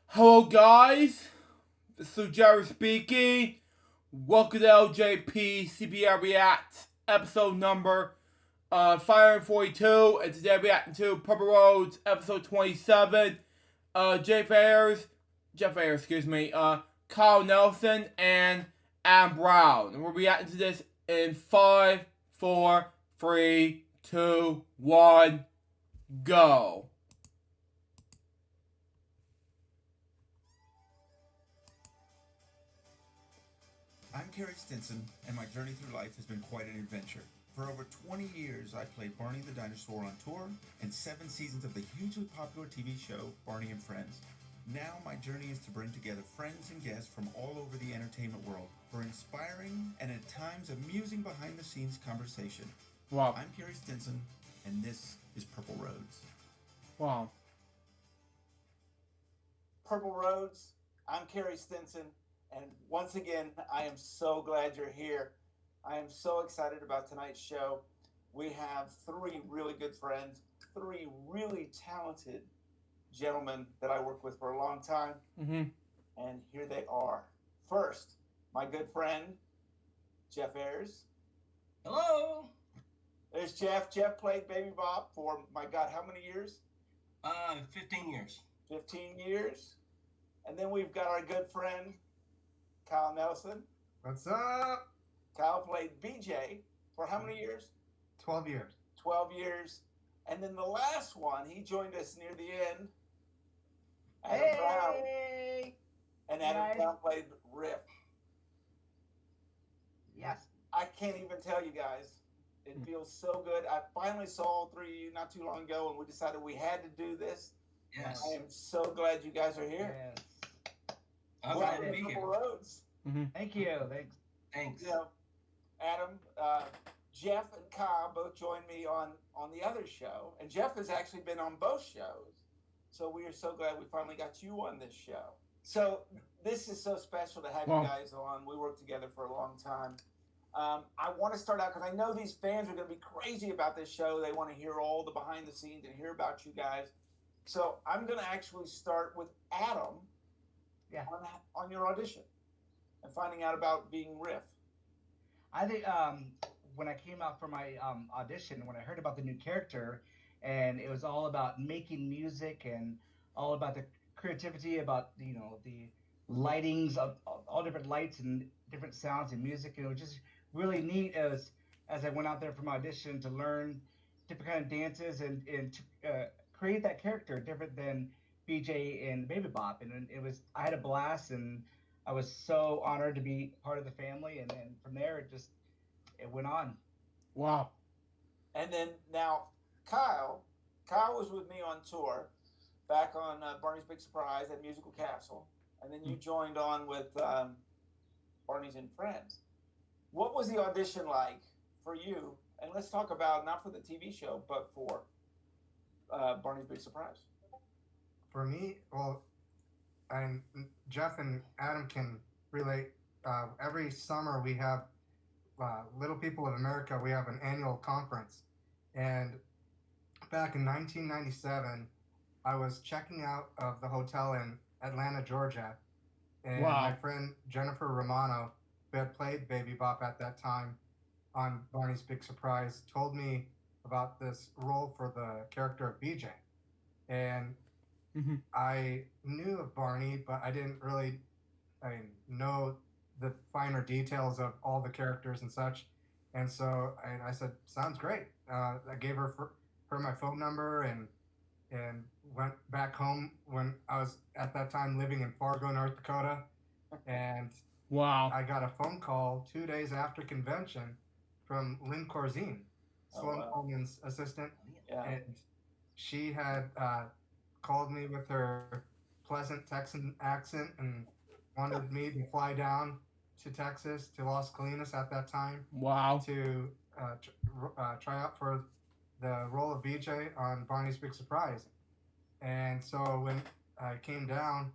Hello, guys. This is Jerry speaking. Welcome to LJPCBM React, episode number 542. And today we're reacting to Purple Roads, episode 27. Jeff Ayers, Kyle Nelson, and Adam Brown. And we're reacting to this in 5, 4, 3, 2, 1, go. I'm Carey Stinson, and my journey through life has been quite an adventure. For over 20 years, I played Barney the Dinosaur on tour and 7 seasons of the hugely popular TV show Barney and Friends. Now my journey is to bring together friends and guests from all over the entertainment world for inspiring and at times amusing behind-the-scenes conversation. Wow. I'm Carey Stinson, and this is Purple Roads. Wow. Purple Roads. I'm Carey Stinson, and once again, I am so glad you're here. I am so excited about tonight's show. We have 3 really good friends, 3 really talented gentlemen that I worked with for a long time, and here they are. First, my good friend, Jeff Ayers. Hello. There's Jeff. Jeff played Baby Bob for, my God, how many years? 15 years. 15 years. And then we've got our good friend, Kyle Nelson. What's up? Kyle played BJ for how many years? 12 years. 12 years. And then the last one, he joined us near the end. Adam Brown. And Adam Nice. Brown played Riff. Yes. I can't even tell you guys. It feels so good. I finally saw all 3 of you not too long ago, and we decided we had to do this. Yes. I am so glad you guys are here. Yes. I'm Welcome glad to be Purple here. Roads. Thank you. Thanks. Thanks. You know, Adam, Jeff and Kyle both joined me on the other show, and Jeff has actually been on both shows. So we are so glad we finally got you on this show. So this is so special to have Wow. you guys on. We worked together for a long time. I want to start out because I know these fans are going to be crazy about this show. They want to hear all the behind the scenes and hear about you guys. So I'm going to actually start with Adam. Yeah. On your audition and finding out about being Riff. I think when I came out for my audition, when I heard about the new character, and it was all about making music and all about the creativity, about the lightings of all different lights and different sounds and music, and it was just really neat as I went out there for my audition to learn different kind of dances and to create that character different than BJ and Baby Bop, and I had a blast, and I was so honored to be part of the family, and then from there it went on. Wow. And then now Kyle was with me on tour back on Barney's Big Surprise at Musical Castle, and then you joined on with Barney's and Friends. What was the audition like for you? And let's talk about not for the TV show, but for Barney's Big Surprise. For me, well, and Jeff and Adam can relate. Every summer we have Little People of America. We have an annual conference, and back in 1997, I was checking out of the hotel in Atlanta, Georgia, and Wow. my friend Jennifer Romano, who had played Baby Bop at that time on Barney's Big Surprise, told me about this role for the character of BJ, and I knew of Barney, but I didn't really, know the finer details of all the characters and such. And so I said, "Sounds great." I gave her my phone number and went back home when I was at that time living in Fargo, North Dakota, and Wow. I got a phone call 2 days after convention from Lynn Corzine, Oh, Sloan wow. Coleman's assistant, Yeah. and she had called me with her pleasant Texan accent and wanted me to fly down to Texas, to Las Colinas at that time, Wow. to try out for the role of BJ on Barney's Big Surprise. And so when I came down,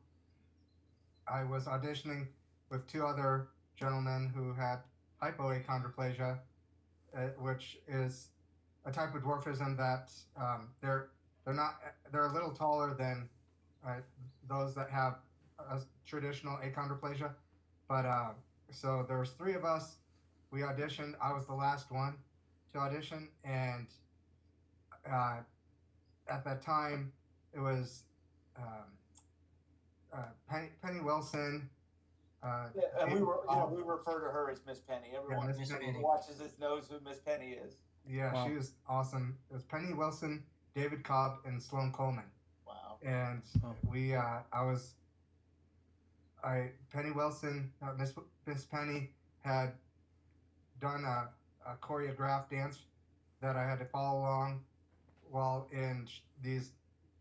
I was auditioning with 2 other gentlemen who had hypoachondroplasia, which is a type of dwarfism that they're a little taller than those that have a traditional achondroplasia. But so there was three of us. We auditioned. I was the last one to audition, and uh, at that time it was um, Penny Wilson. Yeah, and David Cobb. we refer to her as Miss Penny. Yeah, Everyone Miss Miss Penny. Penny. watches this knows who Miss Penny is. Yeah, Wow. she was awesome. It was Penny Wilson, David Cobb, and Sloan Coleman. Wow. And Oh. Penny Wilson, Miss Penny had done a choreographed dance that I had to follow along while in these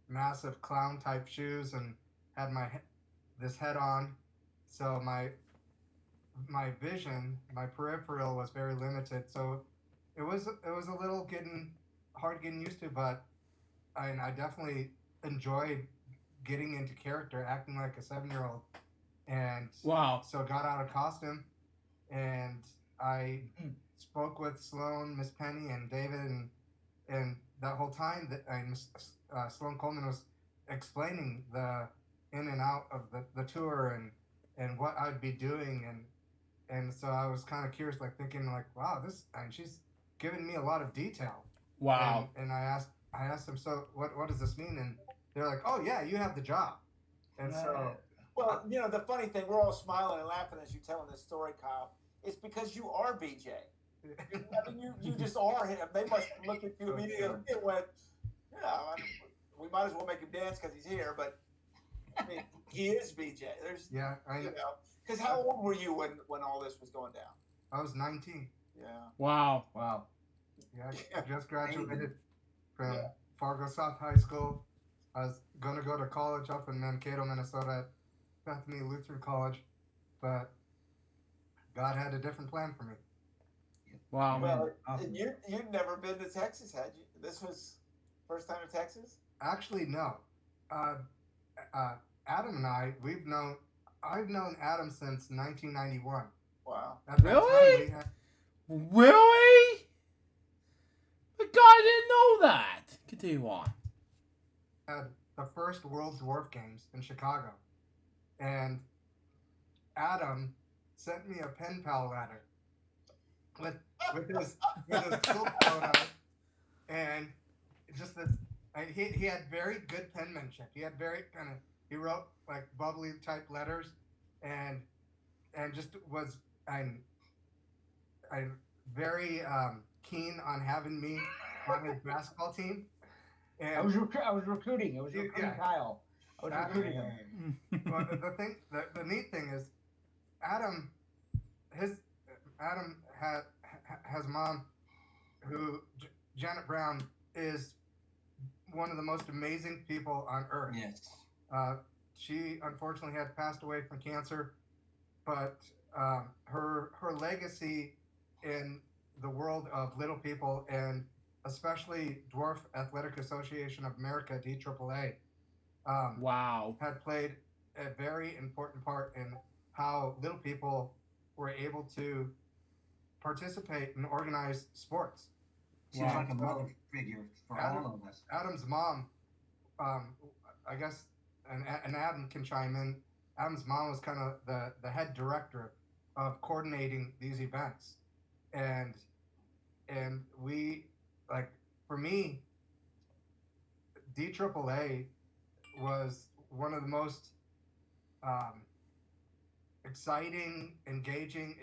massive clown type shoes and had this head on. So my vision, my peripheral was very limited. So it was a little hard getting used to, but I definitely enjoyed getting into character, acting like a 7-year-old, and Wow. so got out of costume, and I spoke with Sloan, Miss Penny, and David, and that whole time that Sloan Coleman was explaining the in and out of the tour and what I'd be doing, and so I was kind of curious, like thinking like, wow, and she's giving me a lot of detail. Wow. And I asked them, so what does this mean? And they're like, oh yeah, you have the job. And so Well, the funny thing, we're all smiling and laughing as you're telling this story, Kyle. It's because you are BJ. I mean, you just are him. They must look at you immediately and went, we might as well make him dance because he's here. But I mean, he is BJ. There's yeah, because how old were you when all this was going down? I was 19. Yeah. Wow. Wow. Yeah, I just graduated from Yeah. Fargo South High School. I was gonna go to college up in Mankato, Minnesota, at Bethany Lutheran College, but God had a different plan for me. Wow. Well, Awesome. you'd never been to Texas, had you? This was first time in Texas? Actually, no. Adam and I've known Adam since 1991. Wow. At that Really? time, Really? But God, I didn't know that. Continue on. we had the first World Dwarf Games in Chicago, and Adam sent me a pen pal letter with his silk coat on it, and just this. He had very good penmanship. He had he wrote like bubbly type letters, and just was I'm very keen on having me on his basketball team. And I was recruiting. I was recruiting Yeah. Kyle. I was recruiting him. well, the neat thing is, Adam has a mom who Janet Brown is one of the most amazing people on earth. Yes. She unfortunately had passed away from cancer, but her legacy in the world of little people, and especially Dwarf Athletic Association of America, DAAA, Wow. had played a very important part in how little people were able to participate and organize sports. She's Wow. like a mother figure for all of us. Adam's mom, I guess, and Adam can chime in. Adam's mom was kind of the head director of coordinating these events, and we, like, for me, DAAA was one of the most exciting, engaging,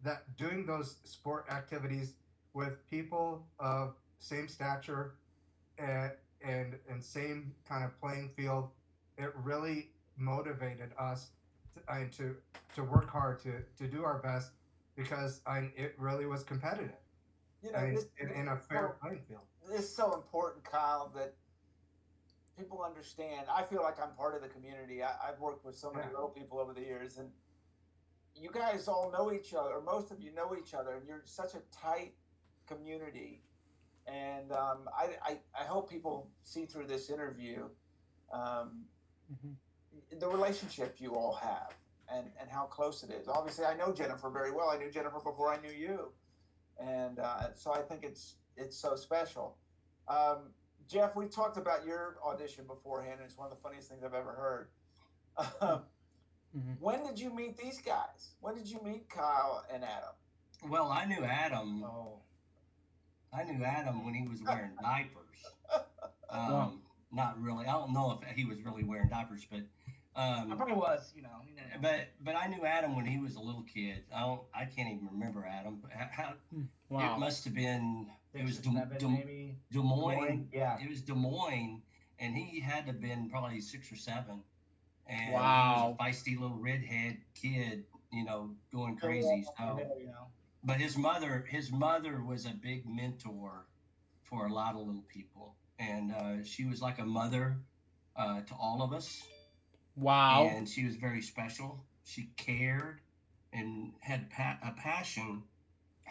that doing those sport activities with people of same stature and same kind of playing field, it really motivated us to work hard to do our best, because it really was competitive in a fair playing field. This is so important, Kyle, that people understand. I feel like I'm part of the community. I've worked with so many little people over the years, and you guys all know each other, or most of you know each other, and you're such a tight community. And I hope people see through this interview the relationship you all have and how close it is. Obviously, I know Jennifer very well. I knew Jennifer before I knew you. And so I think it's so special. Jeff, we've talked about your audition beforehand, and it's one of the funniest things I've ever heard. When did you meet these guys? When did you meet Kyle and Adam? Well, I knew Adam. Oh, I knew Adam when he was wearing diapers. Wow. Not really. I don't know if he was really wearing diapers, but I probably was, you know. but I knew Adam when he was a little kid. I can't even remember Adam. How Wow. it must have been. It was maybe. Des Moines. Yeah. It was Des Moines, and he had to have been probably 6 or 7. And Wow. he was a feisty little redhead kid, you know, going crazy. So, You know. but his mother was a big mentor for a lot of little people, and she was like a mother to all of us. Wow. And she was very special. She cared and had a passion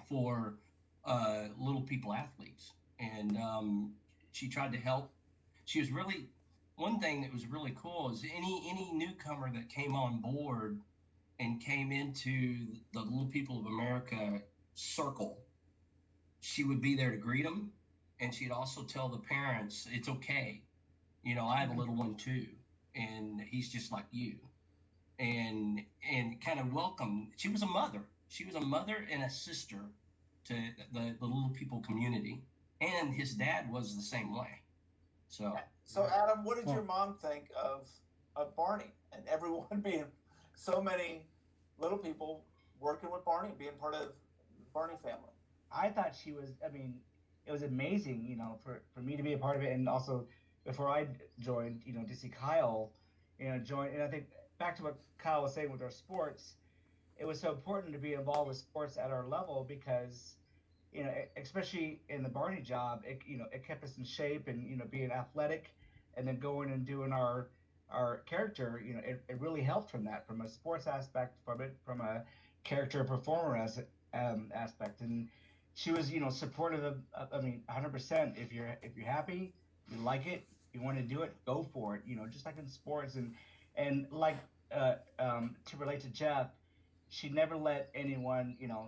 for little people athletes, and she tried to help. She was really one thing that was really cool is any newcomer that came on board and came into the Little People of America circle, she would be there to greet them, and she'd also tell the parents it's okay. You know, I have a little one too, and he's just like you, and kind of welcome. She was a mother. She was a mother and a sister to the Little People community, and his dad was the same way. So Adam, what did your mom think of Barney and everyone being so many little people working with Barney, being part of the Barney family? I thought she was. I mean, it was amazing, you know, for me to be a part of it, and also before I joined, you know, to see Kyle, you know, join. And I think back to what Kyle was saying with our sports, it was so important to be involved with sports at our level because, you know, especially in the Barney job, it kept us in shape and, you know, being athletic, and then going and doing our character, you know, it really helped from that, from a sports aspect, from a character performer aspect. And she was, you know, supportive of, I mean, 100%. If you're happy, you like it, you want to do it, go for it. You know, just like in sports, and like to relate to Jeff, she never let anyone, you know,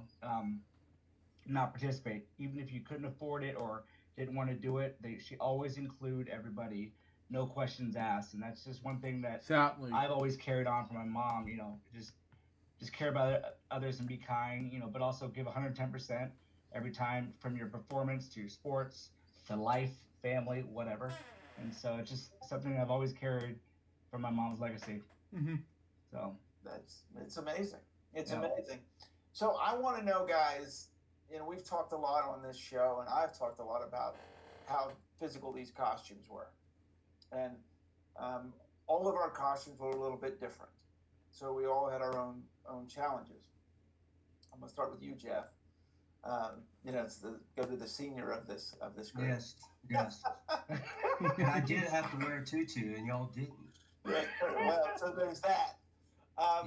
not participate, even if you couldn't afford it or didn't want to do it. She always include everybody, no questions asked, and that's just one thing that Exactly. I've always carried on from my mom. You know, just care about others and be kind. You know, but also give 110% every time, from your performance to your sports to life, family, whatever. And so it's just something I've always carried from my mom's legacy. So it's amazing. It's amazing. So I want to know, guys. You know, we've talked a lot on this show, and I've talked a lot about how physical these costumes were, and all of our costumes were a little bit different. So we all had our own challenges. I'm gonna start with you, Jeff. You know, it's go to the senior of this group. Yes. And I did have to wear a tutu, and y'all didn't. Right. Well, so there's that.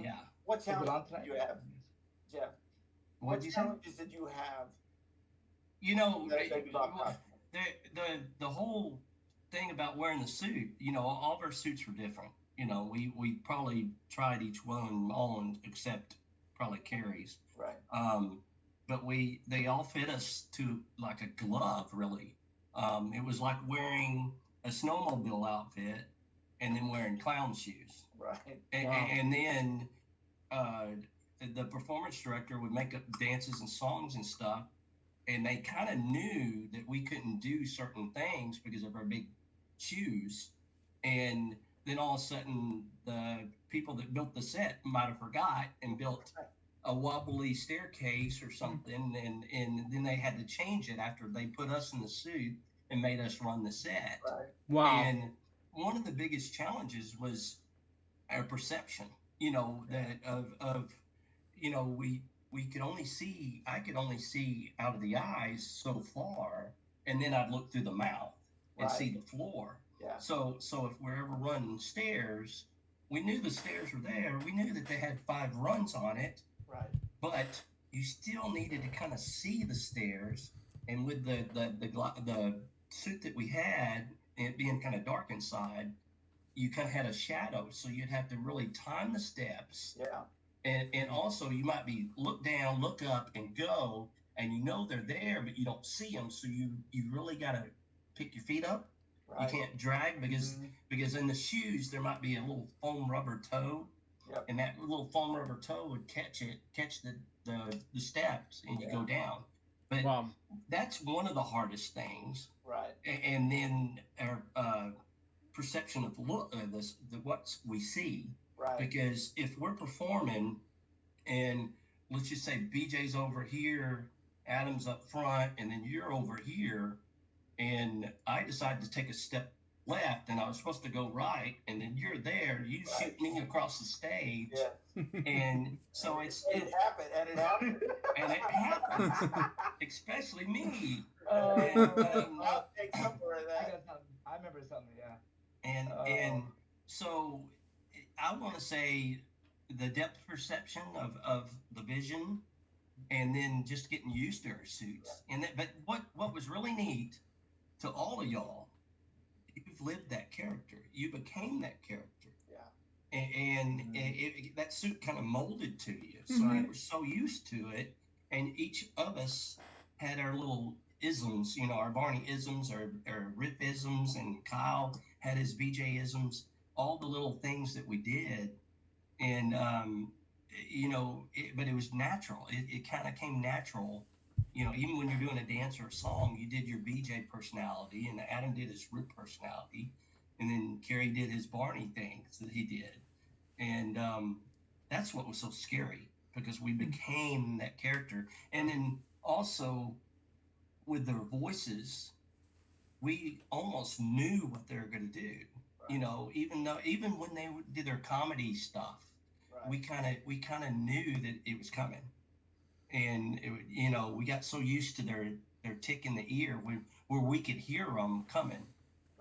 Yeah. What challenges did you have, Jeff? What challenges did you have? You know, the the whole thing about wearing the suit, you know, all of our suits were different. You know, we probably tried each one on except probably Carey's. Right. But they all fit us to like a glove, really. It was like wearing a snowmobile outfit and then wearing clown shoes. Right. And then the performance director would make up dances and songs and stuff, and they kind of knew that we couldn't do certain things because of our big shoes. And then all of a sudden, the people that built the set might have forgot and built a wobbly staircase or something, and then they had to change it after they put us in the suit and made us run the set. Right. Wow. And one of the biggest challenges was our perception, you know, that of you know, I could only see out of the eyes so far, and then I'd look through the mouth and see the floor. Yeah. So if we're ever running stairs, we knew the stairs were there. We knew that they had 5 runs on it. Right. But you still needed to kind of see the stairs, and with the suit that we had, and it being kind of dark inside, you kind of had a shadow, so you'd have to really time the steps. Yeah. And also you might be look down, look up, and go, and you know they're there, but you don't see them, so you really got to pick your feet up You can't drag because in the shoes there might be a little foam rubber toe, and that little foam rubber toe would catch the steps, and you go down. But that's one of the hardest things. Right. And then our perception of what we see. Right. Because if we're performing, and let's just say BJ's over here, Adam's up front, and then you're over here, and I decide to take a step left, and I was supposed to go right, and then you're there, you shoot me across the stage, and so it happened, and it happens, especially me. I'll take some for that. I remember something, And so I want to say the depth perception of the vision, and then just getting used to our suits. But what was really neat to all of y'all, you've lived that character. You became that character. Yeah. And that suit kind of molded to you. So you were so used to it. And each of us had our little isms, our Barney isms, our Rip isms, and Kyle had his BJ isms, all the little things that we did. And, but it was natural. It kind of came natural. Even when you're doing a dance or a song, you did your BJ personality, and Adam did his Rip personality, and then Carey did his Barney things that he did. And that's what was so scary, because we became that character. And then also with their voices, we almost knew what they were going to do. Right. Even when they did their comedy stuff, right, we kind of knew that it was coming. And we got so used to their tick in the ear where we could hear them coming,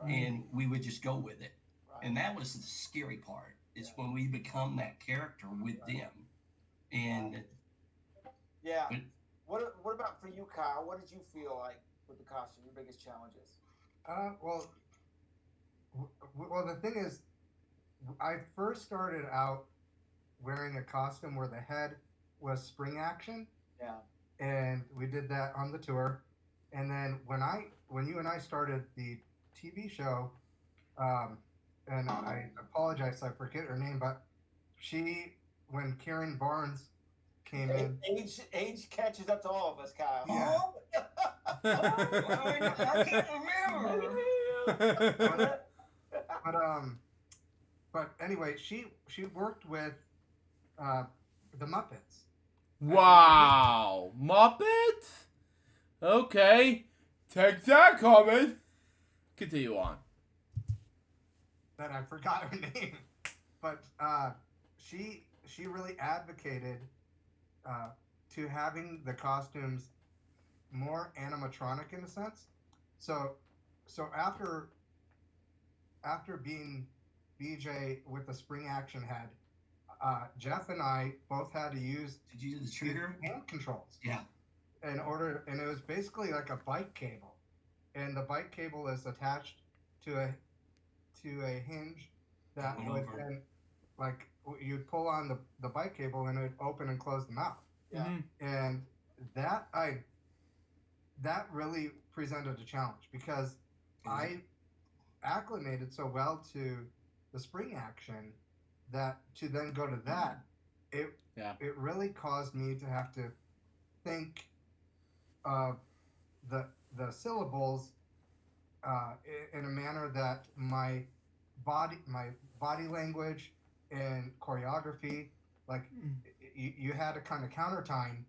right, and we would just go with it. Right. And that was the scary part, is when we become that character with them. And what about for you, Kyle? What did you feel like with the costume? Your biggest challenges? Well, the thing is, I first started out wearing a costume where the head was spring action. Yeah. And we did that on the tour. And then when you and I started the TV show, and I apologize, I forget her name, but when Karen Barnes came in. Age catches up to all of us, Kyle. Yeah. I can't remember. But anyway, she worked with the Muppets. Wow, Muppets? Okay, take that comment. Continue on. That I forgot her name, but she really advocated to having the costumes more animatronic in a sense. So after being BJ with the spring action head, Jeff and I both had to use. Did you use the trigger? Hand controls. Yeah. And it was basically like a bike cable, and the bike cable is attached to a hinge that would then, like, you'd pull on the bike cable and it would open and close the mouth. Yeah. And that really presented a challenge, because I acclimated so well to the spring action that to then go to that, it really caused me to have to think of the syllables in a manner that my body language and choreography, like you had to kind of counter time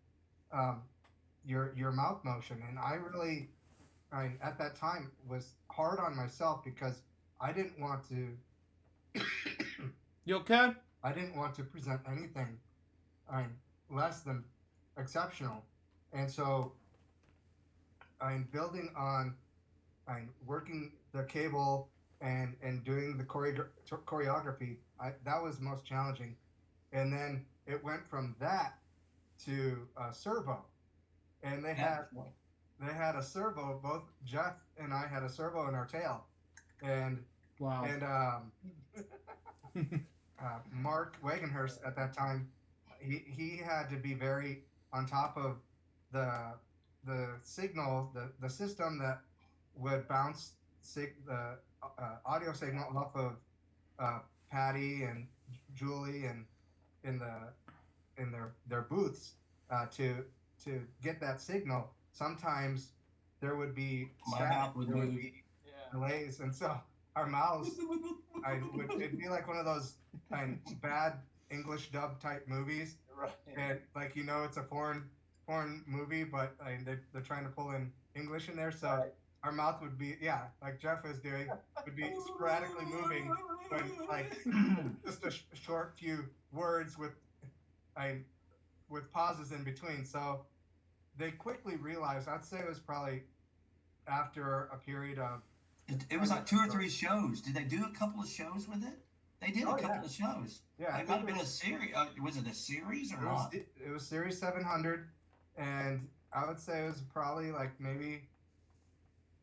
your mouth motion. And I at that time was hard on myself, because I didn't want to. You okay? I didn't want to present anything less than exceptional. And so I'm building on working the cable and doing the choreography. That was most challenging. And then it went from that to servo. And they had a servo. Both Jeff and I had a servo in our tail. And wow. And Mark Wagenhurst at that time, he had to be very on top of the signal, the system that would bounce audio signal off of Patty and Julie and in their booths to get that signal. Sometimes there would be My static, mouth would there would move. be delays, and so our mouths, it'd be like one of those bad English dub type movies, Right. and like it's a foreign movie, but they're trying to pull in English in there, so Right. our mouth would be like Jeff is doing, would be sporadically moving when like just a short few words with pauses in between. So they quickly realized. I'd say it was probably after a period of. It was like 2 or 3 shows. Did they do a couple of shows with it? They did a couple of shows. Yeah, it might have been a series. Was it a series or not? It was Series 700, and I would say it was probably like maybe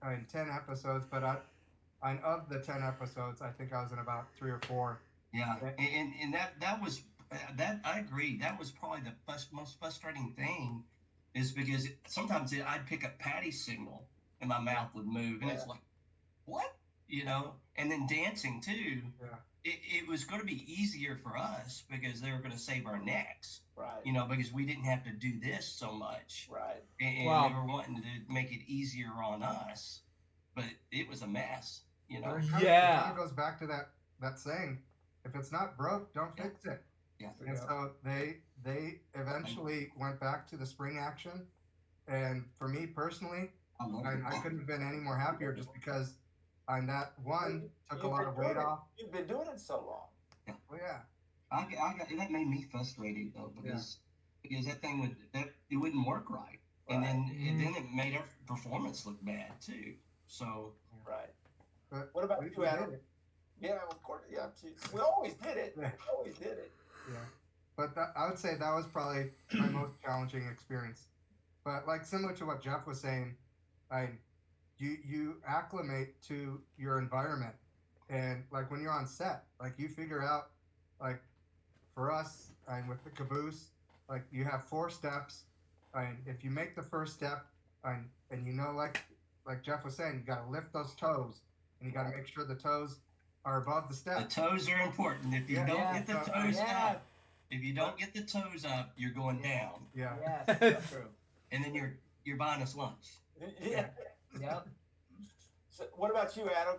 10 episodes. But of the 10 episodes, I think I was in about 3 or 4. Yeah, and that was that I agree. That was probably the most frustrating thing, is because sometimes I'd pick up Patty's signal and my mouth would move, and it's like, what? And then dancing too. Yeah. It was going to be easier for us because they were going to save our necks. Right. Because we didn't have to do this so much. Right. And Wow. they were wanting to make it easier on us, but it was a mess. It kind of goes back to that saying, if it's not broke, don't fix it. Yeah. And so they eventually went back to the spring action, and for me personally, I couldn't have been any more happier, just because that one took a lot of weight off. You've been doing it so long. Well, yeah. That made me frustrated though, because that thing it wouldn't work right, and then it made our performance look bad too. So Right. But What about we you, Adam? did it. Yeah, of course. Yeah, we always did it. Yeah. We always did it. Yeah. But I would say that was probably my most challenging experience. But like similar to what Jeff was saying, you acclimate to your environment, and like when you're on set, like you figure out, like for us, with the caboose, like you have 4 steps, and if you make the first step, and like Jeff was saying, you got to lift those toes, and you got to make sure the toes are above the step. the toes are important. If you don't get the toes up, if you don't get the toes up, you're going down, Yeah. Yes, that's true. and then you're buying us lunch. Yeah. Yep. So what about you, Adam?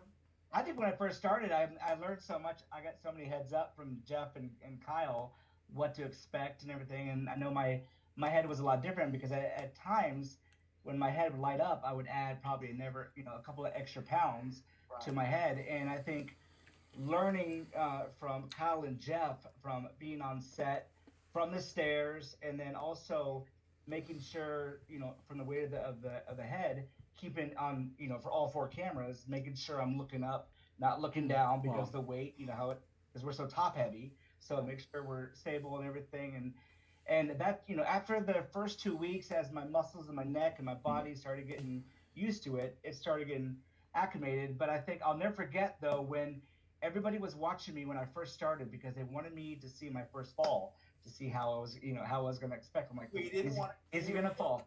I think when I first started, I learned so much. I got so many heads up from Jeff and Kyle what to expect and everything. And I know my head was a lot different, because at times when my head would light up, I would add probably a couple of extra pounds to my head. And I think learning from Kyle and Jeff, from being on set, from the stairs, and then also making sure, from the weight of the head, keeping on, for all 4 cameras, making sure I'm looking up, not looking down, because the weight, because we're so top heavy. So make sure we're stable and everything. And that, after the first 2 weeks, as my muscles in my neck and my body started getting used to it, it started getting acclimated. But I think I'll never forget, though, when everybody was watching me when I first started, because they wanted me to see my first fall, to see how I was, how I was going to expect. I'm like, is he going to fall?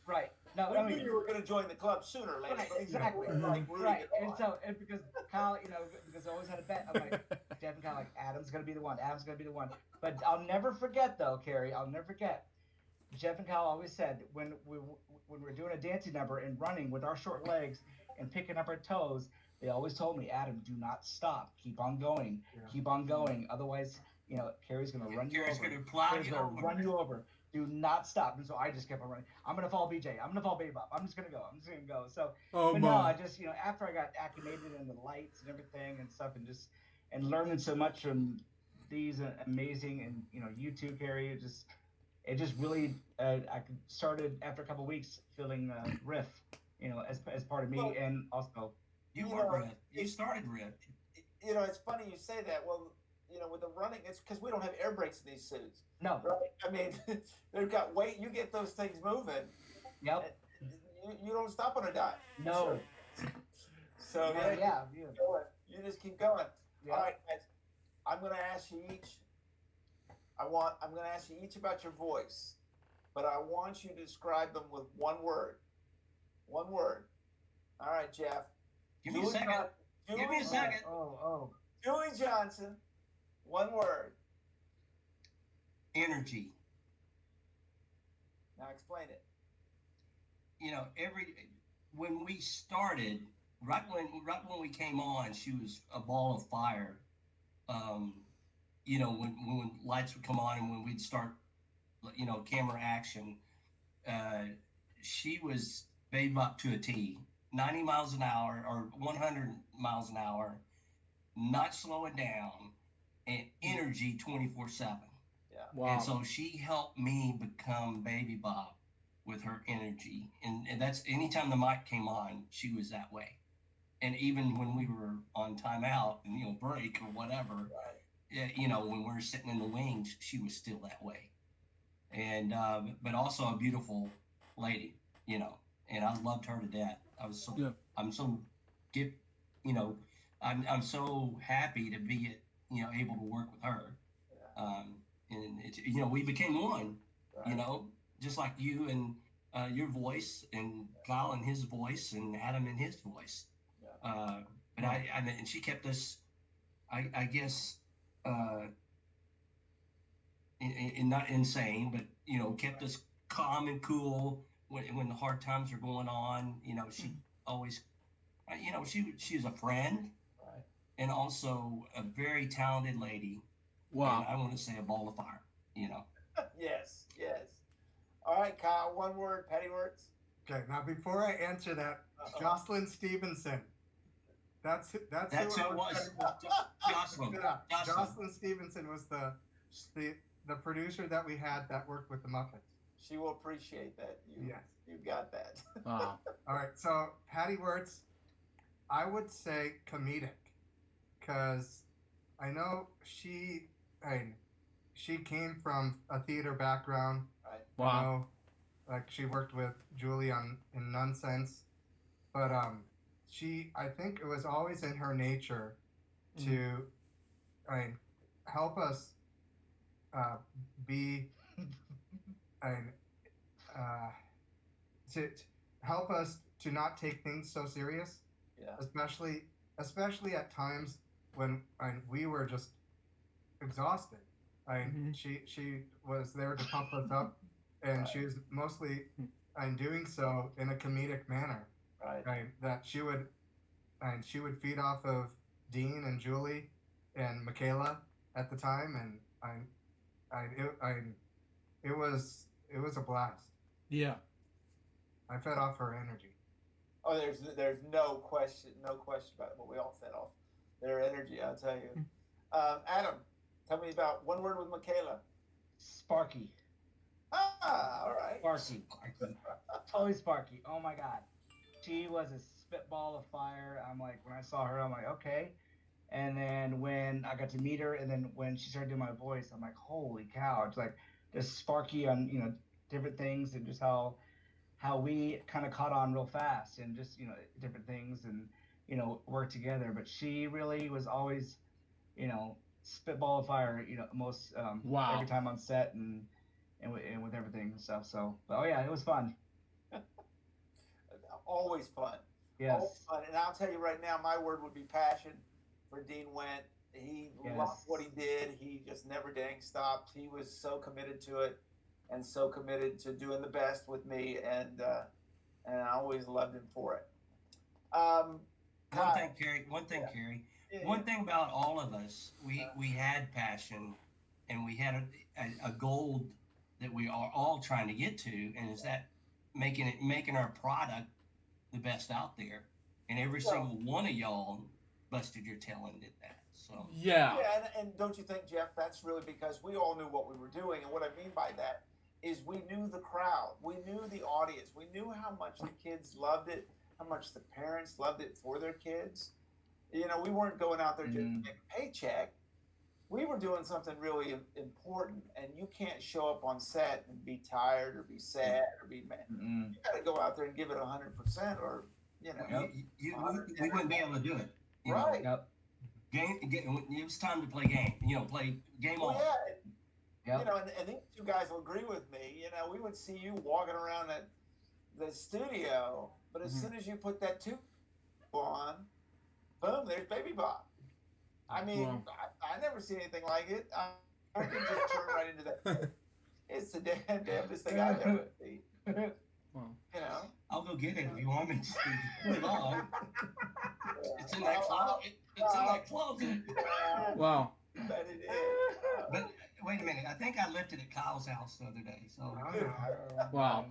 Right. No, We knew you were going to join the club sooner or later. Right, exactly. Like, Right. And because Kyle, because I always had a bet, I'm like, Jeff and Kyle, like, Adam's going to be the one. Adam's going to be the one. But I'll never forget, though, Carey, Jeff and Kyle always said, when we're doing a dancing number and running with our short legs and picking up our toes, they always told me, Adam, do not stop. Keep on going. Yeah. Keep on going. Otherwise, Carey's going to run you over. Carey's going to plow Carey's you going over. to run you over. Do not stop. And so I just kept on running. I'm going to fall BJ. I'm going to fall Babe Up. I'm just going to go. So, but no, I just, after I got acclimated in the lights and everything and stuff, and learning so much from these amazing, and, you too, Carey, it just really, I started after a couple of weeks feeling Riff, as part of me. Well, and also, You were Riff. You started Riff. It's funny you say that. Well, with the running, it's because we don't have air brakes in these suits. no. Right? I mean, they've got weight. You get those things moving. Yep. You don't stop on a dime. No. So Yeah. keep going. You just keep going. Yeah. All right, guys. I'm going to ask you each. I'm going to ask you each about your voice, but I want you to describe them with one word. One word. All right, Jeff. Give me a second. Give me a second. Oh. Julie Johnson. One word. Energy. Now explain it. When we started, right when we came on, she was a ball of fire. When lights would come on and when we'd start, camera action, she was babe up to a T. 90 miles an hour or 100 miles an hour, not slowing down, and energy 24/7. Yeah. Wow. And so she helped me become Baby Bob with her energy. And that's anytime the mic came on, she was that way. And even when we were on timeout and, break or whatever, Right. when we were sitting in the wings, she was still that way. And, but also a beautiful lady, and I loved her to death. I'm so I'm so happy to be, able to work with her. Yeah. And it's, we became one, Right. just like you and your voice and Kyle and his voice and Adam and his voice. Yeah. But and she kept us, I guess, not insane, but, kept us calm and cool when the hard times are going on. She always, she's a friend. Right. And also a very talented lady. Wow. And I want to say a ball of fire, Yes. All right, Kyle. One word. Petty words. Okay, now before I answer that, Jocelyn Stevenson. That's who it was. Jocelyn. Yeah, Jocelyn Stevenson was the producer that we had that worked with the Muppets. She will appreciate that. You got that. Wow. All right, so Patty words, I would say comedic, because I know she came from a theater background. Right. Wow. I know, like, she worked with Julie in Nonsense, but I think it was always in her nature to help us be to help us to not take things so serious. Yeah. Especially at times when we were just exhausted. She was there to pump us up, and she was mostly doing so in a comedic manner. Right. That she would feed off of Dean and Julie and Michaela at the time, and it was a blast. Yeah. I fed off her energy. Oh, there's no question about it, but we all fed off their energy, I'll tell you. Adam, tell me about one word with Michaela. Sparky. All right. Sparky. Totally Sparky. Oh my God. She was a spitball of fire. I'm like, when I saw her, I'm like, okay. And then when I got to meet her, and then when she started doing my voice, I'm like, holy cow. It's like just Sparky on, different things, and just how we kind of caught on real fast, and just, different things, and, work together. But she really was always, spitball of fire, most Wow. every time on set and with everything and stuff. So, but oh yeah, it was fun. Always fun. Yes. Always fun. And I'll tell you right now, my word would be passion for Dean Went. He loved what he did. He just never dang stopped. He was so committed to it, and so committed to doing the best with me, and I always loved him for it. One thing, Carey. One thing about all of us, we had passion, and we had a goal that we are all trying to get to, and is that making our product the best out there. And every single one of y'all busted your tail and did that. So Yeah. And don't you think, Jeff, that's really because we all knew what we were doing. And what I mean by that is we knew the crowd, we knew the audience, we knew how much the kids loved it, how much the parents loved it for their kids. We weren't going out there just to make a paycheck. We were doing something really important, and you can't show up on set and be tired or be sad or be mad. You got to go out there and give it 100%, or we wouldn't be able to do it. Right. Yep. It was time to play game. Play game on. Yeah. And these two guys will agree with me. We would see you walking around the studio, but as soon as you put that tube on, boom, there's Baby Bob. I mean, Wow. I never seen anything like it. I can just turn right into that. It's the damnedest thing I've ever seen. Wow. You know? I'll go get it if you want me to. Hold on. It's in that Well, closet. It's in that closet. Wow. But it is. But wait a minute. I think I left it at Kyle's house the other day. So Wow.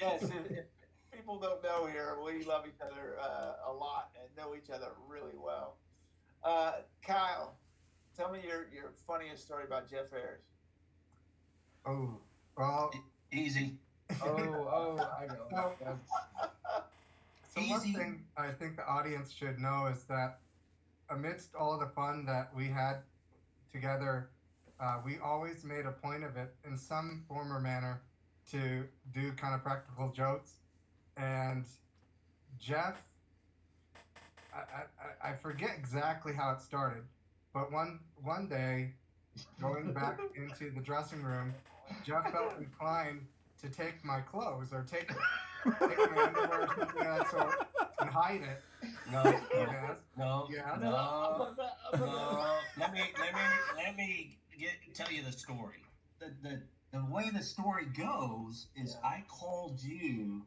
Yes, if people don't know here, we love each other a lot and know each other really well. Kyle, tell me your funniest story about Jeff Ayers. Oh, well. easy. I know. So one Easy. thing I think the audience should know is that amidst all the fun that we had together, we always made a point of it in some form or manner to do kind of practical jokes. And Jeff, I forget exactly how it started, but one day, going back into the dressing room, Jeff felt inclined to take my clothes or take my underwear or something of that sort and hide it. No. Yes. No. Yeah. No. Let me tell you the story. The way the story goes is I called you,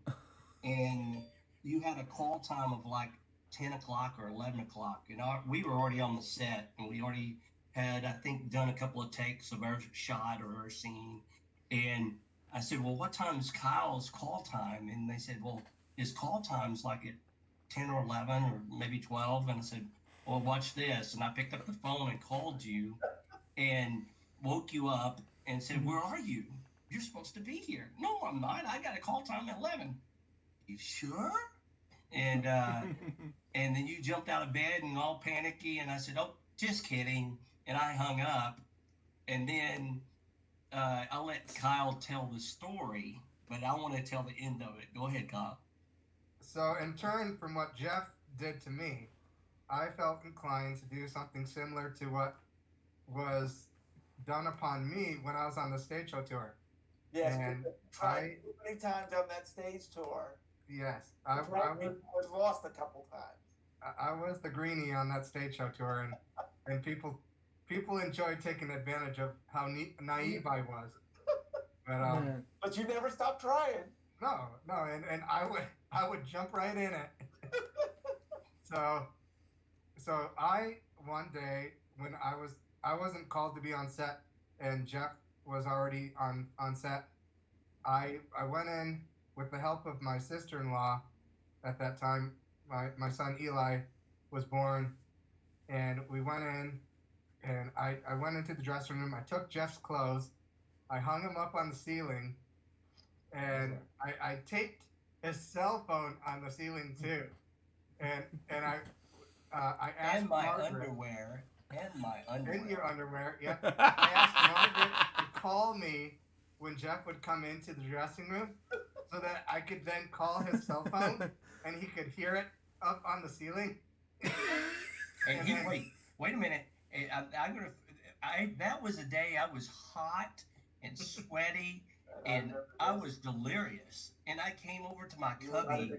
and you had a call time of like 10 o'clock or 11 o'clock. You know, we were already on the set, and we already had, I think, done a couple of takes of our shot or our scene. And I said, well, what time is Kyle's call time? And they said, well, his call time's like at 10 or 11 or maybe 12. And I said, well, watch this. And I picked up the phone and called you and woke you up and said, where are you? You're supposed to be here. No, I'm not. I got a call time at 11. You sure? And and then you jumped out of bed and all panicky. And I said, oh, just kidding. And I hung up. And then I'll let Kyle tell the story, but I want to tell the end of it. Go ahead, Kyle. So in turn from what Jeff did to me, I felt inclined to do something similar to what was done upon me when I was on the stage show tour. Yes, And we've tried many times on that stage tour. Yes, I was lost a couple times. I was the greenie on that stage show tour, and people enjoyed taking advantage of how naive I was. But you never stopped trying. No, and I would jump right in it. So I one day when I wasn't called to be on set, and Jeff was already on set. I went in with the help of my sister-in-law. At that time, my son Eli was born, and we went in, and I went into the dressing room. I took Jeff's clothes, I hung him up on the ceiling, and I taped his cell phone on the ceiling too, and I asked And my Margaret, underwear. And my underwear. in your underwear, yeah. I asked Margaret to call me when Jeff would come into the dressing room, so that I could then call his cell phone and he could hear it up on the ceiling. And wait a minute. That was a day I was hot and sweaty, and I was delirious. And I came over to my cubby.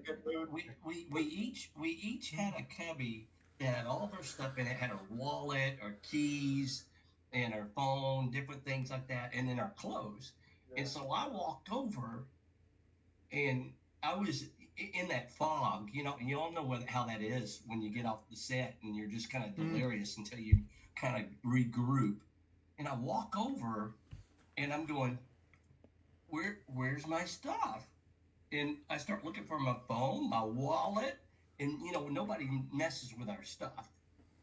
We each had a cubby that had all of our stuff in it. Had our wallet, our keys, and our phone, different things like that, and then our clothes. And so I walked over, and I was in that fog, you know, and you all know how that is when you get off the set and you're just kind of delirious until you kind of regroup. And I walk over, and I'm going, where's my stuff? And I start looking for my phone, my wallet, and you know, nobody messes with our stuff.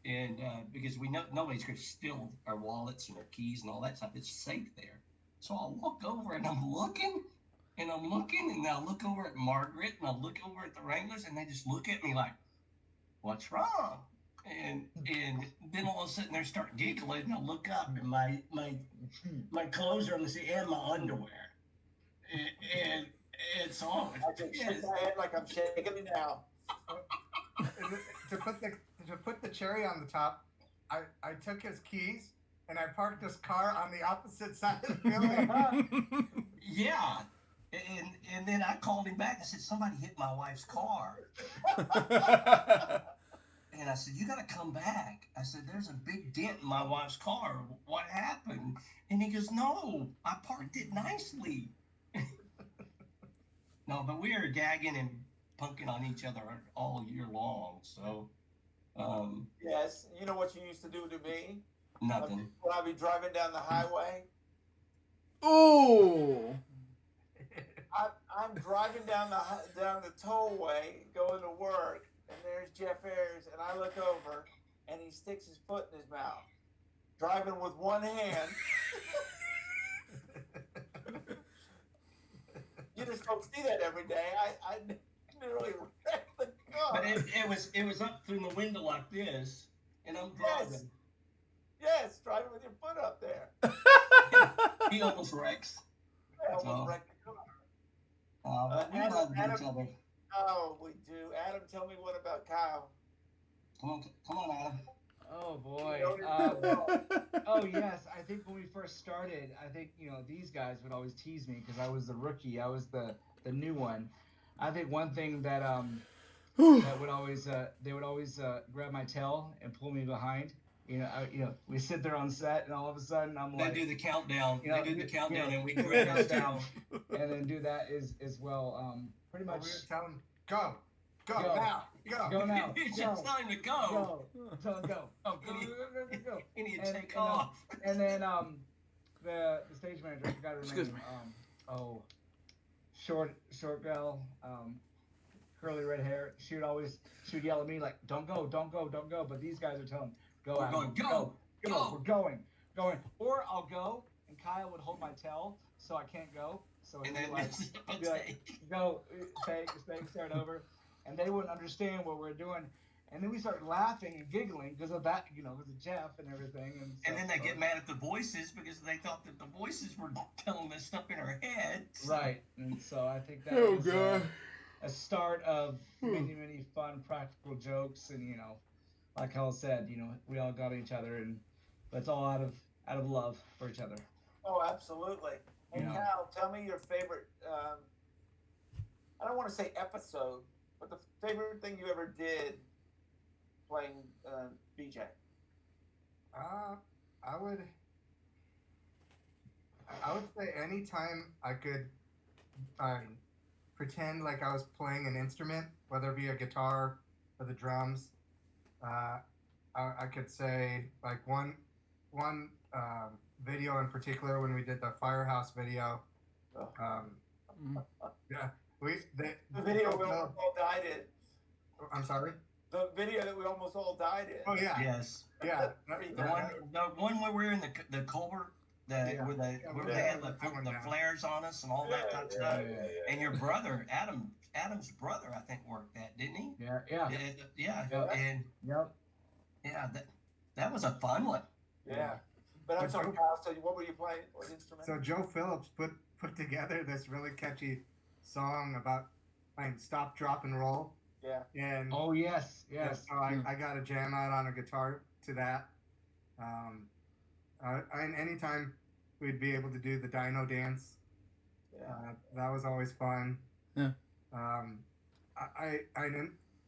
And because we know nobody's going to steal our wallets and our keys and all that stuff. It's safe there. So I walk over and I'm looking, and I look over at Margaret, and I look over at the Wranglers, and they just look at me like, what's wrong? And then all of a sudden they start giggling, and I look up, and my clothes are on the ceiling, and my underwear. And so I just shake my head like I'm shaking it now. To put the cherry on the top, I took his keys and I parked his car on the opposite side of the building. Yeah. And then I called him back and said, somebody hit my wife's car. and I said, "You got to come back." I said, "There's a big dent in my wife's car. What happened?" And he goes, "No, I parked it nicely." No, but we were gagging and punking on each other all year long. So, Yes, you know what you used to do to me? nothing. When I'd be driving down the highway, Ooh. I'm driving down the tollway going to work, and there's Jeff Ayers, and I look over, and he sticks his foot in his mouth, driving with one hand. You just don't see that every day. I nearly wrecked the car. But it was up through the window like this, and I'm driving. Yes, driving with your foot up there. He almost wrecks. I almost wrecked the car. But we love each other. Oh, we do. Adam, tell me what about Kyle? Come on, Adam. Oh boy. Oh yes, I think when we first started, I think these guys would always tease me because I was the rookie. I was the new one. I think one thing that that would always they would always grab my tail and pull me behind. We sit there on set, and all of a sudden I'm like, They do the countdown. They do the countdown, and we do the grab his countdown, tail. and then do that as well. Pretty much. We were telling him, go now, Go now. It's just time to go. Tell him go. Go. You need to take off. And then the stage manager, I forgot her Excuse name. me. Short girl, curly red hair. She would yell at me like, don't go. But these guys are telling, go. We're Adam, going, go. We're going. Or I'll go, and Kyle would hold my tail so I can't go. So And he'd then be like, go, take, start over. And they wouldn't understand what we're doing. And then we start laughing and giggling because of that, because of Jeff and everything. And then they get mad at the voices because they thought that the voices were telling us stuff in our head. Right. And so I think that Oh, was God. a start of many fun practical jokes. And, like Hal said, we all got each other, and that's all out of love for each other. Oh, absolutely. And Kyle, tell me your favorite, I don't want to say episode, but the favorite thing you ever did playing BJ. I would say anytime I could pretend like I was playing an instrument, whether it be a guitar or the drums. I could say like one video in particular when we did the Firehouse video. Yeah, the video we almost all died in. I'm sorry. The video that we almost all died in. Oh yeah. Yes. Yeah. The one where we're in the Colbert, where they had the flares on us and all that type of stuff. And your brother, Adam's brother, I think worked that, didn't he? Yeah. And that was a fun one. Yeah. But I'm sorry, Kyle. So what were you playing? What instrument? So Joe Phillips put together this really catchy song about stop, drop, and roll. Yeah. And oh yes. So I got a jam out on a guitar to that. And anytime we'd be able to do the Dino dance, that was always fun. Yeah.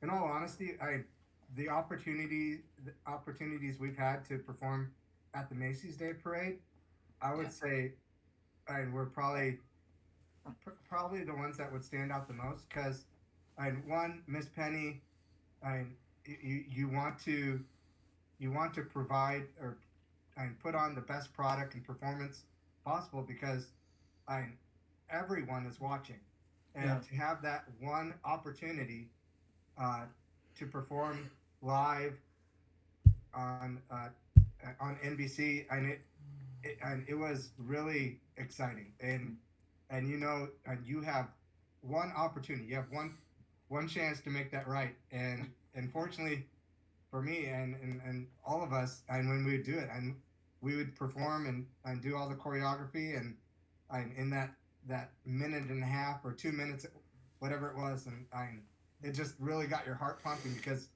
In all honesty, the opportunities we've had to perform at the Macy's Day Parade, I would say, we're probably the ones that would stand out the most because, one, Miss Penny, you want to provide or put on the best product and performance possible because everyone is watching, and to have that one opportunity to perform live on NBC, and it was really exciting, and you have one opportunity, you have one chance to make that right, and unfortunately for me and all of us, and when we would do it, and we would perform and do all the choreography, and in that minute and a half or 2 minutes, whatever it was, and it just really got your heart pumping because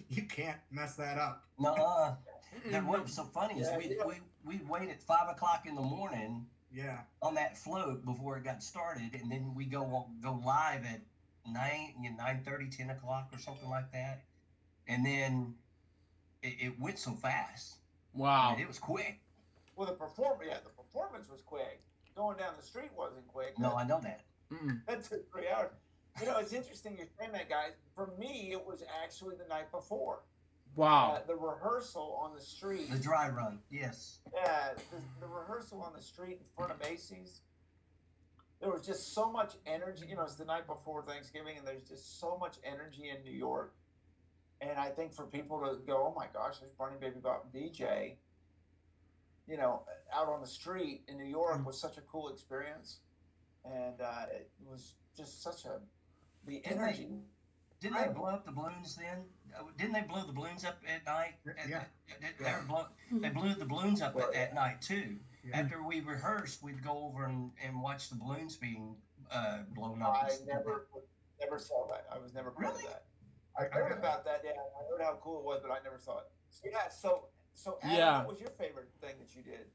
you can't mess that up. No. What was so funny is we wait at 5 o'clock in the morning. Yeah. On that float before it got started, and then we go live at 9:30, 10 o'clock or something like that. and then it went so fast. I Wow. mean, it was quick. Well, the performance was quick. Going down the street wasn't quick. No, I know that. That took 3 hours. You know, it's interesting you're saying that, guys. For me, it was actually the night before. Wow. The rehearsal on the street. The dry run, yes. Yeah, the rehearsal on the street in front of Macy's. There was just so much energy. You know, it's the night before Thanksgiving, and there's just so much energy in New York. And I think for people to go, oh my gosh, there's Barney Baby Bop and BJ, you know, out on the street in New York was such a cool experience. And it was just such the energy. Didn't they blow up the balloons then? Didn't they blow the balloons up at night? Yeah. They blew the balloons up at night too. Yeah. After we rehearsed, we'd go over and watch the balloons being blown up. I never saw that. I was never part of that. I heard about that. Yeah, I heard how cool it was, but I never saw it. So yeah, so Adam, what was your favorite thing that you did?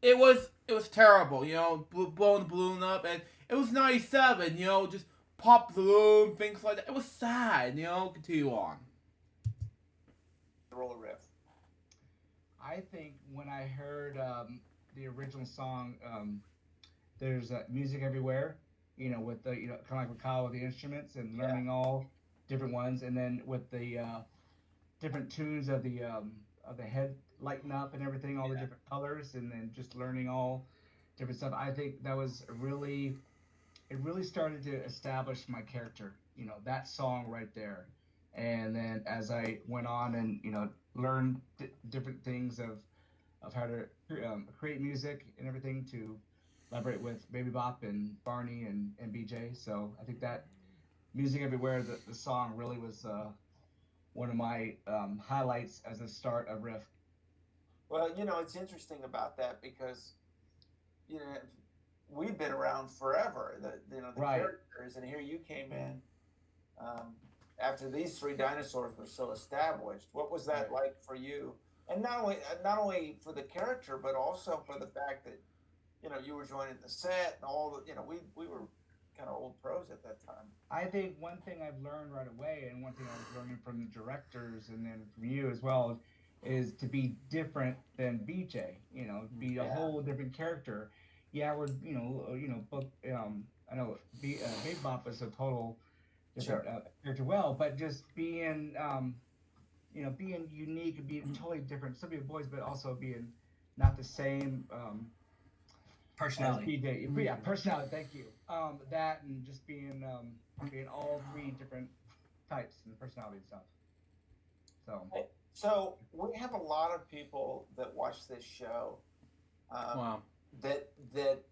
It was terrible, you know, blowing the balloon up, and it was 97, you know, just pop the balloon, things like that. It was sad, you know. Continue on. Roll a riff. I think when I heard the original song, there's music everywhere, you know, with the, you know, kind of like with Kyle with the instruments and learning all different ones, and then with the different tunes of the head lighting up and everything, all the different colors, and then just learning all different stuff. I think that was it really started to establish my character, you know, that song right there. And then as I went on and, you know, learned different things of how to create music and everything to collaborate with Baby Bop and Barney and BJ. So I think that Music Everywhere, the song really was one of my highlights as a start of riff. Well, you know, it's interesting about that because, you know, we've been around forever. The characters, and here you came in after these three dinosaurs were so established. What was that like for you? And not only for the character, but also for the fact that, you know, you were joining the set and all the, you know, we were kind of old pros at that time. I think one thing I've learned right away, and one thing I was learning from the directors and then from you as well, is to be different than BJ. You know, be a whole different character. Yeah, we're both. I know Baby Bop is a total different character, but just being being unique and being totally different. Some of your boys, but also being not the same. Personality. BJ, yeah, personality. Thank you. That and just being all three different types and personality and stuff. So we have a lot of people that watch this show. That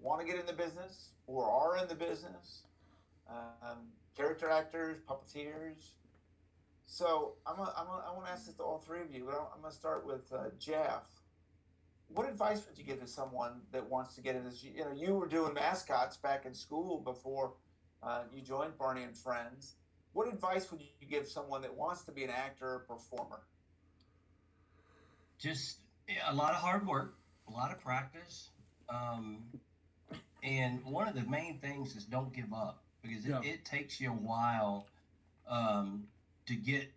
want to get in the business or are in the business. Character actors, puppeteers. So I want to ask this to all three of you, but I'm going to start with Jeff. What advice would you give to someone that wants to get into this? You know, you were doing mascots back in school before you joined Barney and Friends. What advice would you give someone that wants to be an actor or performer? Just a lot of hard work, a lot of practice. And one of the main things is don't give up, because it takes you a while to get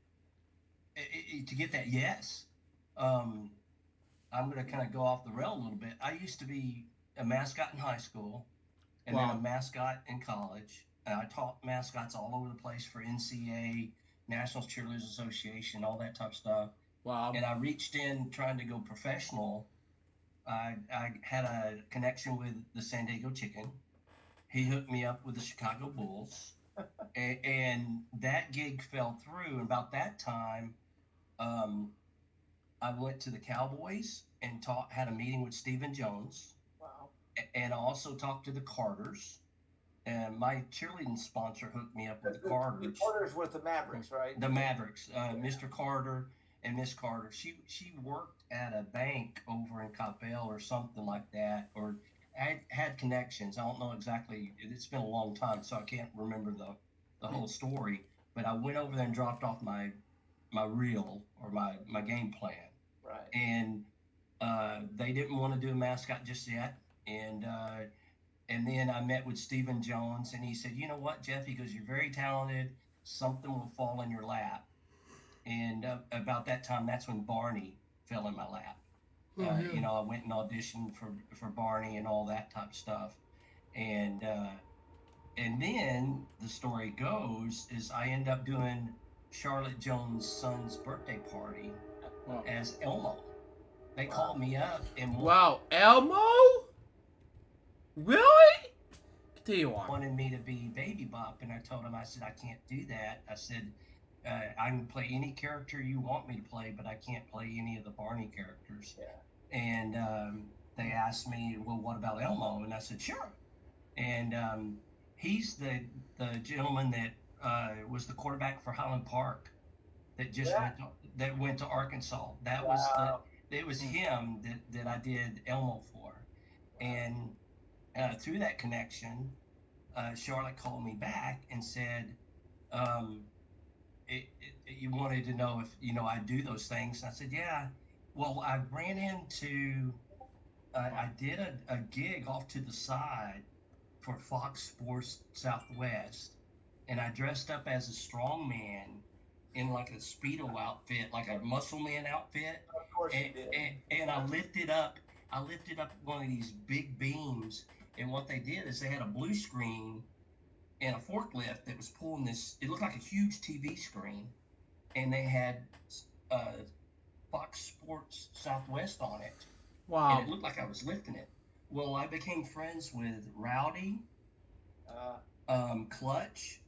that yes. I'm going to kind of go off the rail a little bit. I used to be a mascot in high school and then a mascot in college. And I taught mascots all over the place for NCA, National Cheerleaders Association, all that type of stuff. Wow. And I reached in trying to go professional. I had a connection with the San Diego Chicken. He hooked me up with the Chicago Bulls. and that gig fell through. And about that time, I went to the Cowboys and had a meeting with Stephen Jones. Wow. And I also talked to the Carters. And my cheerleading sponsor hooked me up with the Carters. The Carters with the Mavericks, right? The Mavericks. Mr. Carter and Miss Carter. She worked at a bank over in Coppell or something like that, or had connections. I don't know exactly. It's been a long time, so I can't remember the whole story. But I went over there and dropped off my reel or my game plan. Right. And they didn't want to do a mascot just yet. And then I met with Stephen Jones, and he said, "You know what, Jeff?" He goes, "You're very talented. Something will fall in your lap." And about that time, that's when Barney fell in my lap. You know, I went and auditioned for Barney and all that type of stuff. And then the story goes is I end up doing Charlotte Jones' son's birthday party Wow. as Elmo. They called me up and Wow, Elmo? Really? Continue on. wanted me to be Baby Bop, and I told them, I said, I can't do that. I said, I can play any character you want me to play, but I can't play any of the Barney characters. Yeah. And they asked me, well, what about Elmo? And I said, sure. And he's the gentleman that was the quarterback for Highland Park that just went to Arkansas. That was it was him that I did Elmo for. And through that connection, Charlotte called me back and said, you wanted to know if, you know, I do those things. And I said, yeah. Well, I ran into, I did a gig off to the side for Fox Sports Southwest, and I dressed up as a strong man in like a Speedo outfit, like a muscle man outfit. Of course you did. And I lifted up one of these big beams, and what they did is they had a blue screen and a forklift that was pulling this. It looked like a huge TV screen, and they had Fox Sports Southwest on it. Wow. And it looked like I was lifting it. Well, I became friends with Rowdy, Clutch,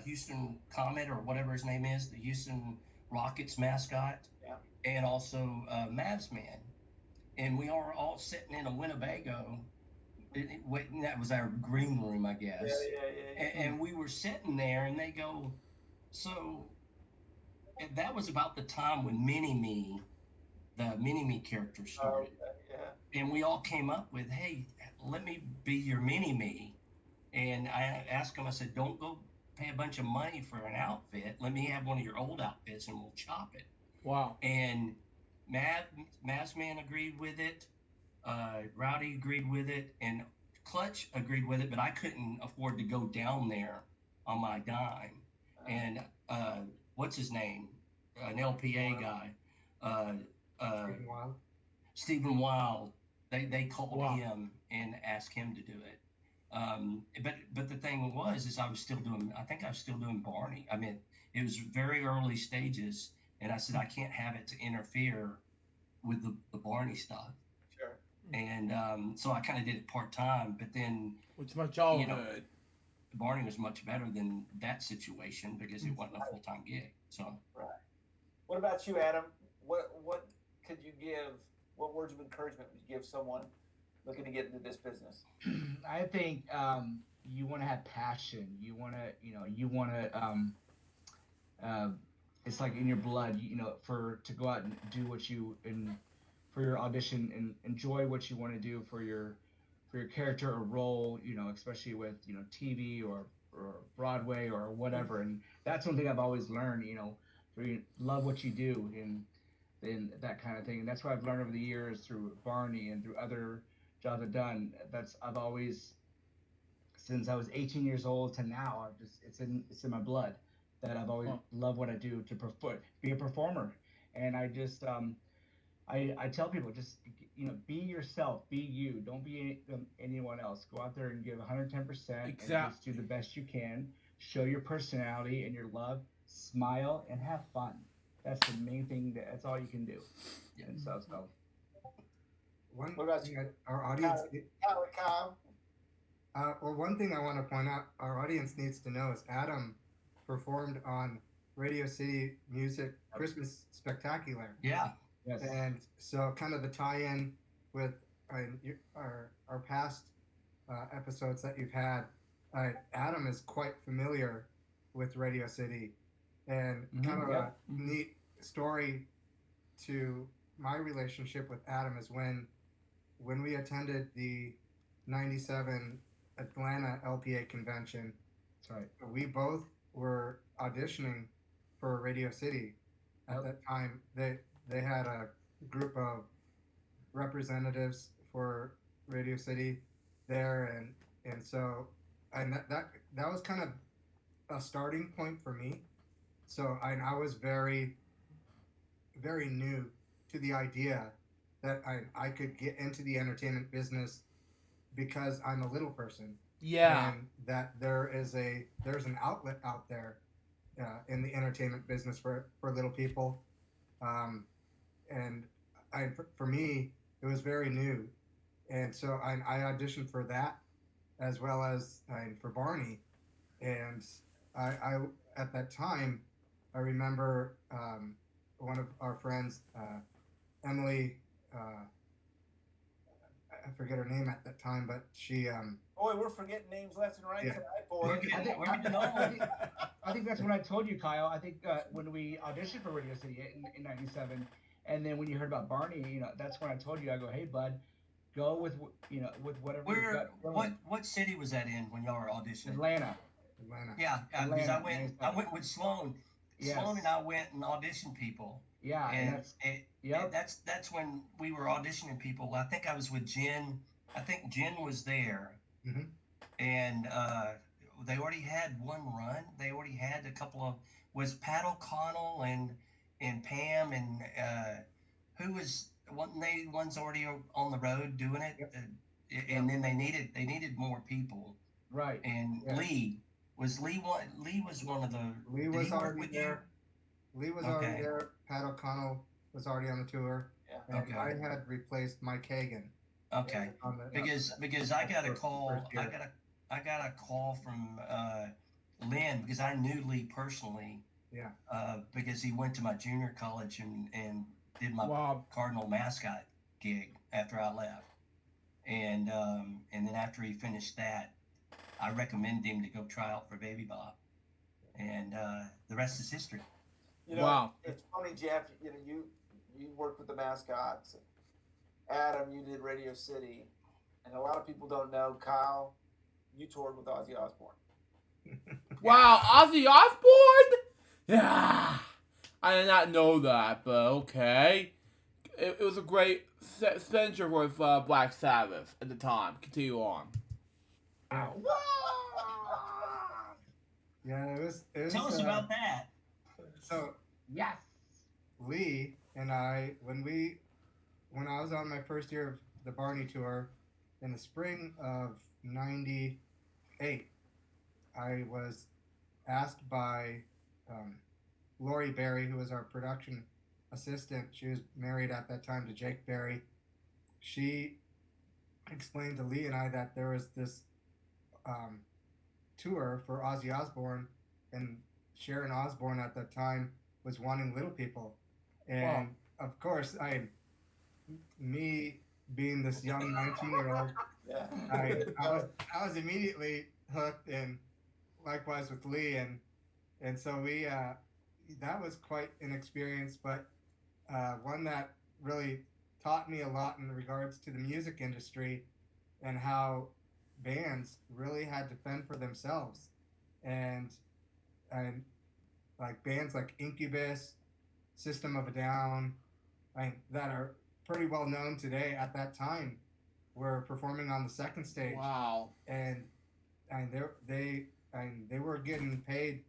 Houston Comet, or whatever his name is, the Houston Rockets mascot, and also Mavs Man. And we are all sitting in a Winnebago. That was our green room, I guess. Yeah. And we were sitting there, and they go, so that was about the time when the Mini-Me character started. And we all came up with, hey, let me be your Mini-Me. And I asked him, I said, don't go pay a bunch of money for an outfit. Let me have one of your old outfits and we'll chop it. Wow. And Mazman agreed with it. Rowdy agreed with it. And Clutch agreed with it, but I couldn't afford to go down there on my dime. And what's his name? An LPA guy. Stephen Wild. Stephen Wild. They called him and asked him to do it. But the thing is I was still doing Barney. I mean, it was very early stages, and I said I can't have it to interfere with the Barney stuff. Sure. And so I kind of did it part time, but then Which my childhood. You know, Barney was much better than that situation because it wasn't a full time gig. So. Right. What about you, Adam? What could you give? What words of encouragement would you give someone looking to get into this business? I think you want to have passion. You want to, it's like in your blood, to go out and do what you, and for your audition and enjoy what you want to do for your character or role, especially with, TV or Broadway or whatever. And that's one thing I've always learned, love what you do and that kind of thing. And that's what I've learned over the years through Barney and through other jobs I've done. I've always, since I was 18 years old to now, it's in my blood that I've always loved what I do to be a performer. And I just, I tell people, just, be yourself, be you, don't be anyone else. Go out there and give 110% and just do the best you can. Show your personality and your love, smile, and have fun. That's the main thing. That's all you can do. Yeah. And so. What about you? Our audience. Well, one thing I want to point out, our audience needs to know is Adam performed on Radio City Music Christmas Spectacular. Yeah. Yes. And so, kind of the tie-in with our past episodes that you've had. Adam is quite familiar with Radio City, and kind of a neat story to my relationship with Adam is when we attended the '97 Atlanta LPA convention. That's right. We both were auditioning for Radio City at that time. They had a group of representatives for Radio City there, and so that was kind of a starting point for me. So I was very very new to the idea that I could get into the entertainment business because I'm a little person, Yeah. and that there's an outlet out there in the entertainment business for little people, um, and for me it was very new, and so I auditioned for that as well as for Barney, and I at that time I remember one of our friends, Emily. I forget her name at that time, but she Boy, we're forgetting names left and right Yeah. tonight, boy. We're getting I old. think, I think that's when I told you, Kyle. I think when we auditioned for Radio City in '97, and then when you heard about Barney, that's when I told you. I go, hey, bud, go with with whatever you've Where got going. what city was that in when y'all were auditioning? Atlanta. Atlanta. Yeah, because Atlanta, I 97. went with Sloan. Yes. Sloan and I went and auditioned people. Yeah, and And yep. that's when we were auditioning people. I think I was with Jen. I think Jen was there, Hmm. and they already had one run. They already had a couple of was Pat O'Connell and Pam and who was one they one's already on the road doing it, Yep. and then they needed more people. Right. And Yeah. Lee was one of the. Lee Did was he work already with there. Lee was Okay. already there. Pat O'Connell was already on the tour, Yeah. and Okay. I had replaced Mike Hagan you? Okay. on the Because I got a first call year. I got a call from Lynn because I knew Lee personally Yeah. because he went to my junior college and did my Wow. Cardinal mascot gig after I left, and then after he finished that, I recommended him to go try out for Baby Bob, and the rest is history. Wow. It's funny, Jeff. You worked with the mascots. Adam, you did Radio City, and a lot of people don't know. Kyle, you toured with Ozzy Osbourne. Wow, Ozzy Osbourne? Yeah. I did not know that, but okay. It was a great venture with Black Sabbath at the time. Continue on. Yeah, it was. Tell us about that. So Yes. Lee and I, when I was on my first year of the Barney tour, in the spring of '98, I was asked by Lori Berry, who was our production assistant. She was married at that time to Jake Berry. She explained to Lee and I that there was this tour for Ozzy Osbourne, and Sharon Osbourne at that time was wanting little people, and of course, me being this young 19-year-old, Yeah. I was immediately hooked, and likewise with Lee, and so we that was quite an experience, but one that really taught me a lot in regards to the music industry and how bands really had to fend for themselves, and like bands like Incubus, System of a Down, that are pretty well known today, at that time were performing on the second stage. Wow. And they were getting paid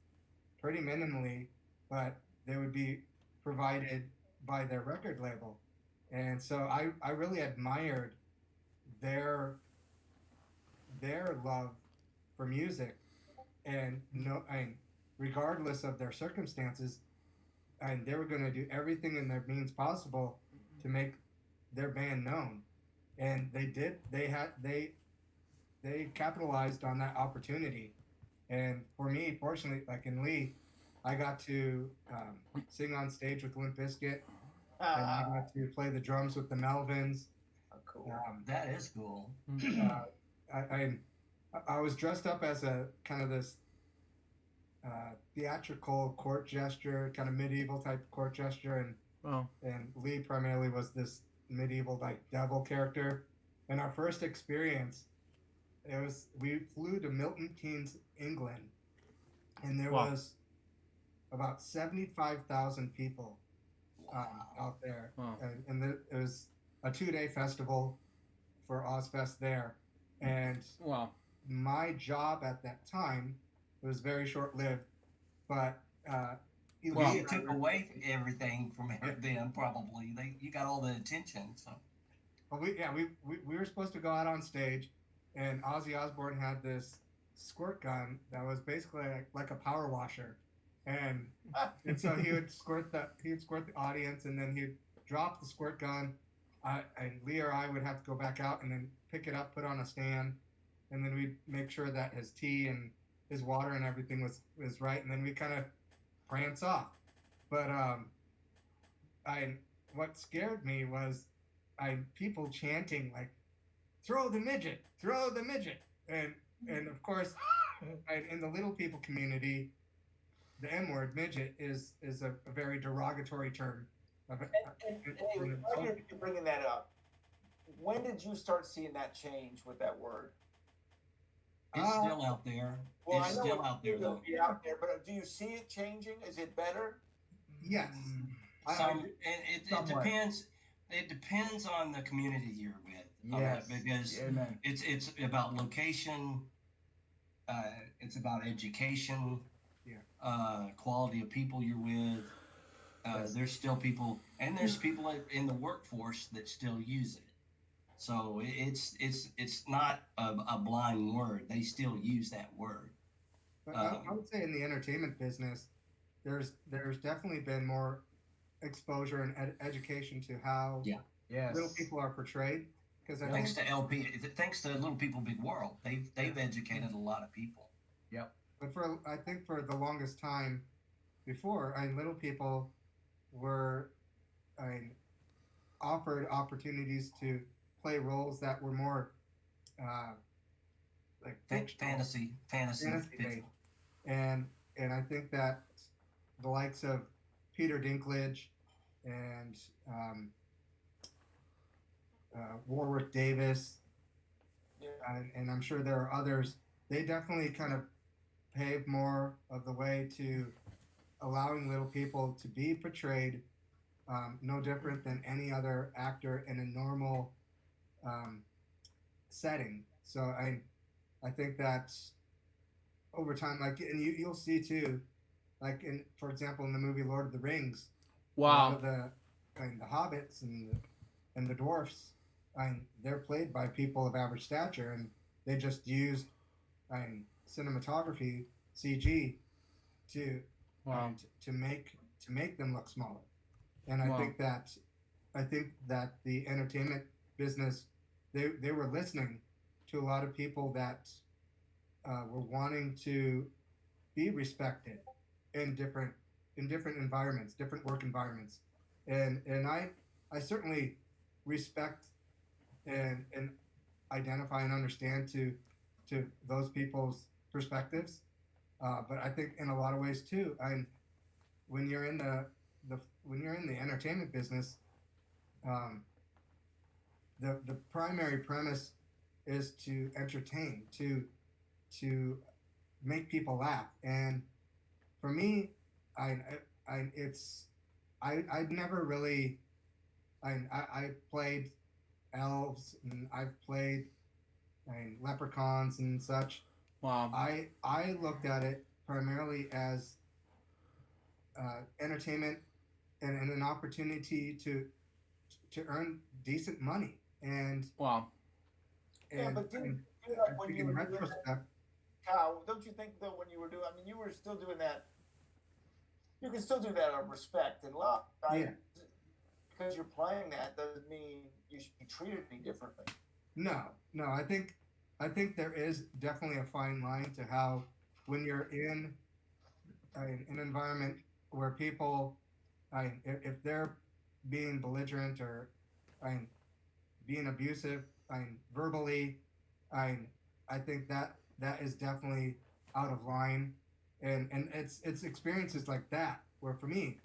pretty minimally, but they would be provided by their record label, and so I really admired their love for music, and regardless of their circumstances, and they were going to do everything in their means possible to make their band known, and they did. They capitalized on that opportunity, and for me, fortunately, like in Lee, I got to sing on stage with Limp Bizkit, and I got to play the drums with the Melvins. Cool. That is cool. I was dressed up as a kind of this theatrical court gesture, kind of medieval type court gesture, and Lee primarily was this medieval like devil character. And our first experience, we flew to Milton Keynes, England, and there was about 75,000 people out there, and it was a 2-day festival for Ozfest there, and my job at that time was very short-lived, but Wow. You took away everything from them. Probably you got all the attention. So Well, we were supposed to go out on stage, and Ozzy Osbourne had this squirt gun that was basically like a power washer, and so he would squirt the audience, and then he'd drop the squirt gun, and Lee or I would have to go back out and then pick it up, put on a stand, and then we'd make sure that his tea and his water and everything was right, and then we kind of prance off. But I what scared me was people chanting like throw the midget, and of course in the little people community the M word midget is a very derogatory term. Hey, you're bringing that up. When did you start seeing that change with that word? it's still out there. Well, It's I know still out there, though. Be out there, but do you see it changing? Is it better? Yes. It depends. It depends on the community you're with. Yes. Because Amen. it's about location. It's about education. Quality of people you're with. There's still people, and there's people in the workforce that still use it. So it's not a blind word. They still use that word. But I would say in the entertainment business, there's definitely been more exposure and education to how Yes. little people are portrayed. Because Thanks to LP, thanks to Little People Big World, they've educated a lot of people. Yep. But I think for the longest time before, little people were offered opportunities to play roles that were more like Fantasy based. And I think that the likes of Peter Dinklage and Warwick Davis, and I'm sure there are others, they definitely kind of paved more of the way to allowing little people to be portrayed no different than any other actor in a normal setting. So I think that over time, like, and you'll see too, like for example, in the movie Lord of the Rings, a lot of the hobbits and the dwarfs, they're played by people of average stature, and they just used cinematography, CG, to make them look smaller. And I think that the entertainment business, they were listening to a lot of people that were wanting to be respected in different environments, different work environments, and I certainly respect and identify and understand to those people's perspectives, but I think in a lot of ways too, when you're in the entertainment business, the primary premise is to entertain, to make people laugh, and for me, I'd never really I played elves and I've played leprechauns and such. Wow. I looked at it primarily as entertainment and an opportunity to earn decent money. And but when you were doing that, Kyle, don't you think though when you were doing, I mean, you were still doing that. You can still do that out of respect and love, right? Yeah. Because you're playing that doesn't mean you should be treated any differently. No. I think there is definitely a fine line to how when you're in an environment where people, if they're being belligerent or being abusive, verbally, I think that is definitely out of line, and it's experiences like that where for me,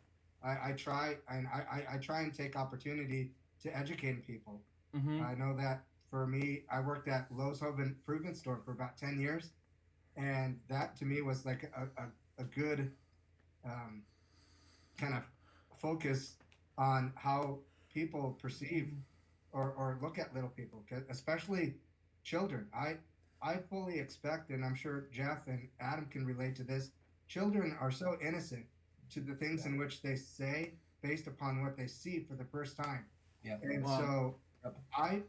I try and take opportunity to educate people. Mm-hmm. I know that for me, I worked at Lowe's Home Improvement Store for about 10 years, and that to me was like a good kind of focus on how people perceive or look at little people, especially children. I fully expect, and I'm sure Jeff and Adam can relate to this, children are so innocent to the things in which they say based upon what they see for the first time. Yeah. And Wow. so I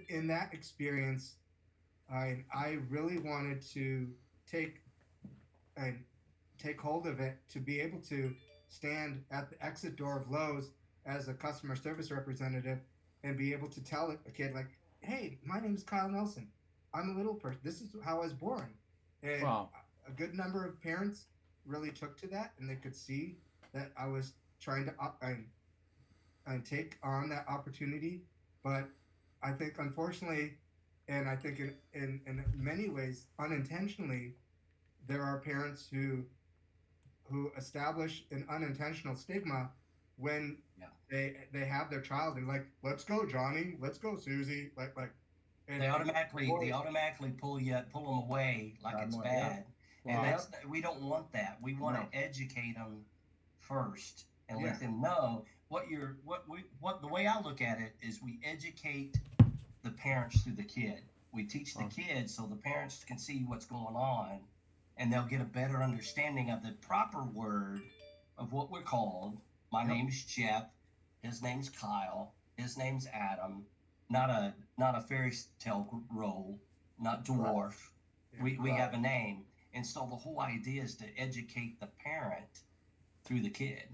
in that experience, I really wanted to take and take hold of it to be able to stand at the exit door of Lowe's as a customer service representative and be able to tell a kid like, "Hey, my name is Kyle Nelson. I'm a little person. This is how I was born." And Wow. a good number of parents really took to that, and they could see that I was trying to and take on that opportunity. But I think, unfortunately, and I think in many ways unintentionally, there are parents who establish an unintentional stigma when Yeah. they have their child and like, let's go Johnny, let's go Susie, like and, They and automatically pull them away like it's more, bad, and Wow. we don't want that. We want to educate them first and Yeah. let them know what the way I look at it is we educate the parents through the kid. We teach the kids so the parents can see what's going on, and they'll get a better understanding of the proper word of what we're called. My name's Jeff. His name's Kyle. His name's Adam. Not a fairy tale role. Not dwarf. We have a name, and so the whole idea is to educate the parent through the kid,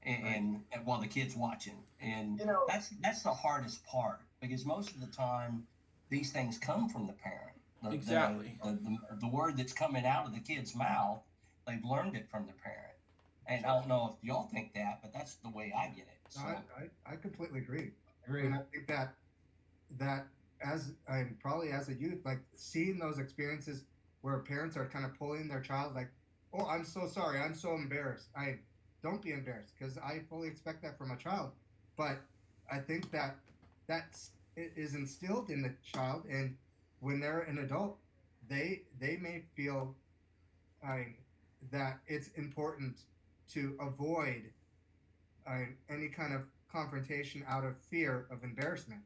and while the kid's watching, and that's the hardest part because most of the time these things come from the parent. Exactly. The word that's coming out of the kid's mouth, they've learned it from the parent. And I don't know if y'all think that, but that's the way I get it. So I completely agree. Agree. And I think that as I'm probably as a youth, like seeing those experiences where parents are kind of pulling their child like, "Oh, I'm so sorry, I'm so embarrassed." I don't be embarrassed because I fully expect that from a child. But I think that is instilled in the child, and when they're an adult, they may feel that it's important to avoid any kind of confrontation out of fear of embarrassment,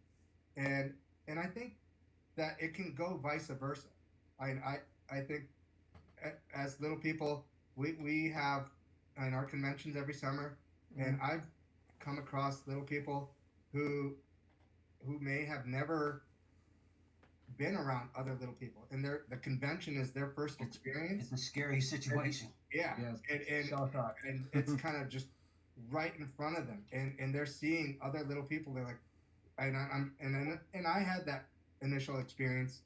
and I think that it can go vice versa. I think as little people, we have in our conventions every summer, and I've come across little people who may have never been around other little people, and the convention is their first experience. it's a scary situation. Yeah, Yes. Shell shock. and it's kind of just right in front of them, and they're seeing other little people. They're like, and I had that initial experience,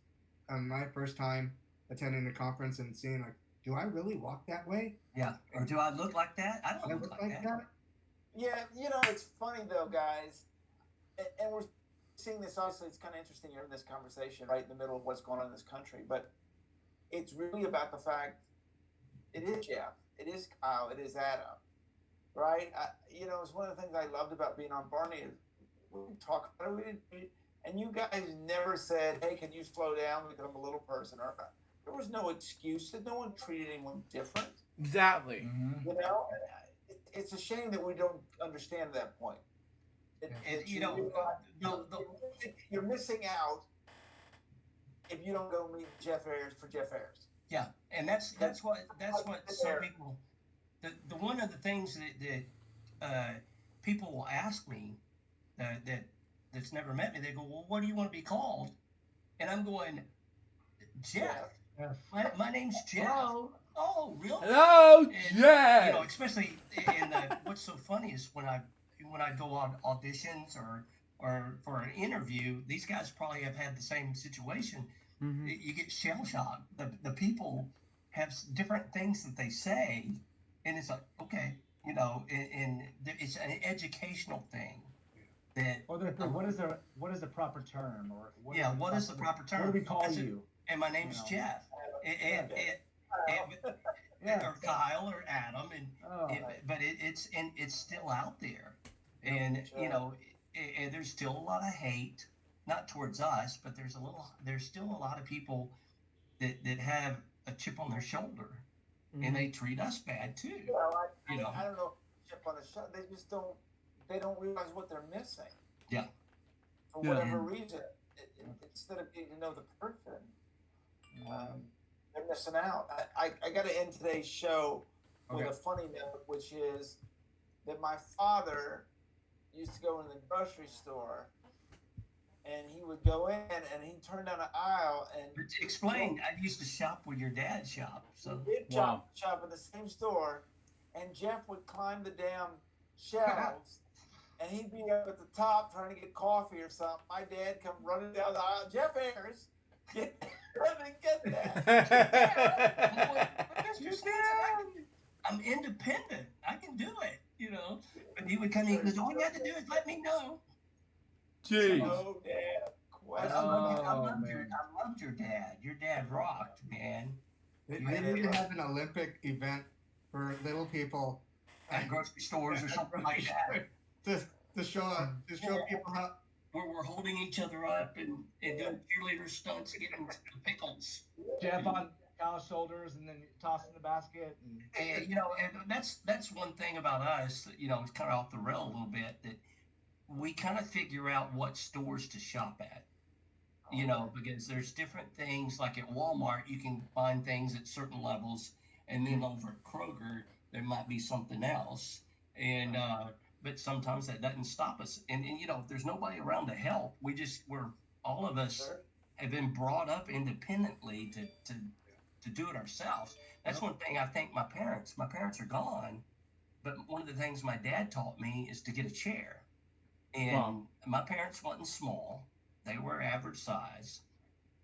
my first time attending a conference and seeing like, do I really walk that way? Yeah. Or do I look like that? I Do I don't look like that. Yeah, it's funny though, guys, and we're seeing this. Obviously, it's kind of interesting you're in this conversation right in the middle of what's going on in this country, but it's really about the fact it is Jeff, it is Kyle, it is Adam, right? It's one of the things I loved about being on Barney. We talk about it, and you guys never said, "Hey, can you slow down because I'm a little person?" Or there was no excuses. No one treated anyone different. Exactly. Mm-hmm. It's a shame that we don't understand that point. You're missing out if you don't go meet Jeff Ayers for Jeff Ayers. Yeah, and that's what some people. The one of the things that people will ask me that's never met me. They go, "Well, what do you want to be called?" And I'm going, "Jeff. Yes. My name's Jeff." Hello. Oh, really? Hello, And, Jeff. especially in what's so funny is when I go on auditions or for an interview, these guys probably have had the same situation. Mm-hmm. You get shell shocked. The people have different things that they say, and it's like, okay, and it's an educational thing. That Or what is the proper term? Or what is the proper term? What do we call you? And my name's Jeff. Or Kyle or Adam, but it's still out there, and and there's still a lot of hate, not towards us, but there's still a lot of people that have a chip on their shoulder, and they treat us bad too. I don't know, chip on the shoulder. They just don't realize what they're missing. Yeah. For whatever reason, instead of getting to know the person. They're missing out. I got to end today's show with a funny note, which is that my father used to go in the grocery store, and he would go in and he'd turn down an aisle and Explain. I used to shop where your dad shopped. So we'd shop in the same store, and Jeff would climb the damn shelves, and he'd be up at the top trying to get coffee or something. My dad come running down the aisle. Jeff Ayers, get that. I'm independent. I can do it, you know. But he would come in and he goes, all you have to do is let me know. Jeez. No damn question. I loved your dad. Your dad rocked, man. They need to have an Olympic event for little people At grocery stores or something like that. to show people how. Where we're holding each other up and doing cheerleader stunts, getting pickles. Jeff on Cal's shoulders and then tossing the basket. And you know, and that's one thing about us. You know, it's kind of off the rail a little bit, that we kind of figure out what stores to shop at. You know, because there's different things. Like at Walmart, you can find things at certain levels, and then over at Kroger, there might be something else. And but sometimes that doesn't stop us. And you know, if there's nobody around to help, we're all of us have been brought up independently to do it ourselves. That's one thing I think my parents are gone, but one of the things my dad taught me is to get a chair. And my parents wasn't small. They were average size.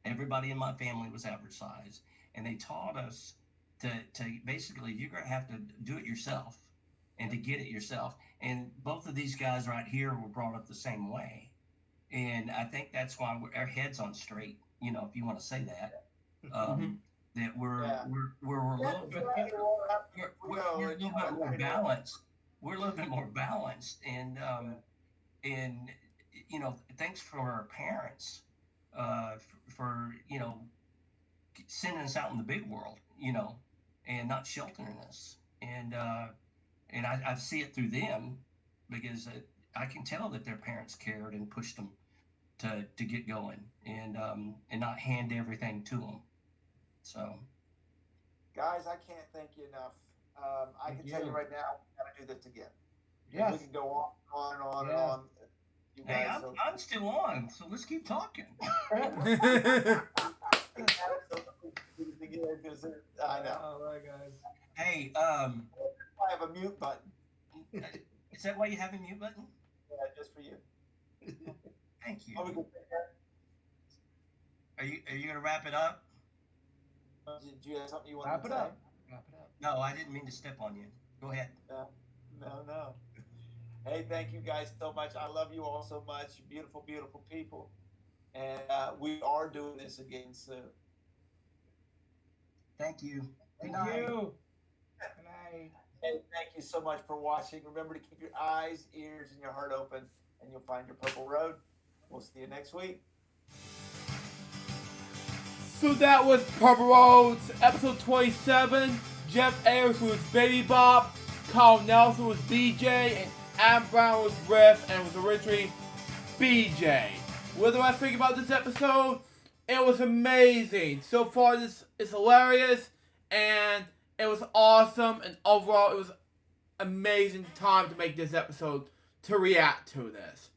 Everybody in my family was average size. And they taught us to basically, you're going to have to do it yourself and to get it yourself. And both of these guys right here were brought up the same way. And I think that's why our head's on straight, you know, if you want to say that. That we're a little bit more balanced. We're a little bit more balanced, and you know, thanks for our parents for you know, sending us out in the big world, you know, and not sheltering us, and I see it through them, because I can tell that their parents cared and pushed them to get going, and not hand everything to them. So, guys, I can't thank you enough. I can tell you right now, we got to do this again. Yes. We can go on and on. You hey, guys, I'm still on, so let's keep talking. I know. All right, guys. Hey, I have a mute button. is that why you have a mute button? Yeah, just for you. Thank you. Oh, we can take that. Are you gonna wrap it up? Do you have something you want Wrap to it say? up. Wrap it up. No, I didn't mean to step on you. Go ahead. No. Hey, thank you guys so much. I love you all so much. Beautiful, beautiful people. And we are doing this again soon. Thank you. Thank you. Good night. And thank you so much for watching. Remember to keep your eyes, ears, and your heart open, and you'll find your purple road. We'll see you next week. So that was Purple Roads, episode 27. Jeff Ayers was Baby Bob, Carl Nelson was BJ, and Adam Brown was Riff, and was originally BJ. What do I think about this episode? It was amazing. So far, this is hilarious, and it was awesome, and overall, it was amazing time to make this episode, to react to this.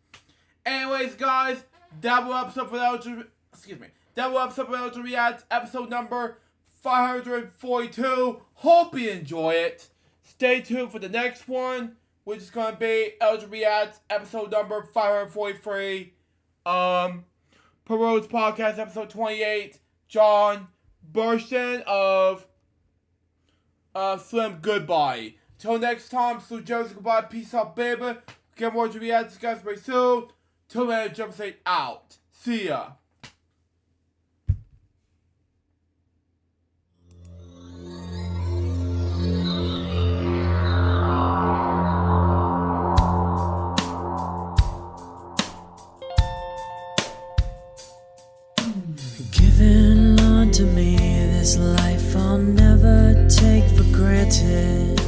Anyways, guys, that will episode for That will episode for LJ React, episode number 542. Hope you enjoy it. Stay tuned for the next one, which is going to be LJ React, episode number 543. Parodes Podcast, episode 28. John Burston of Slim Goodbye. Till next time, Sue Joseph, goodbye, peace out, baby. Get more to react, guys, very soon. Till then, Jump State out. See ya. Given unto me this life I'll never take for granted,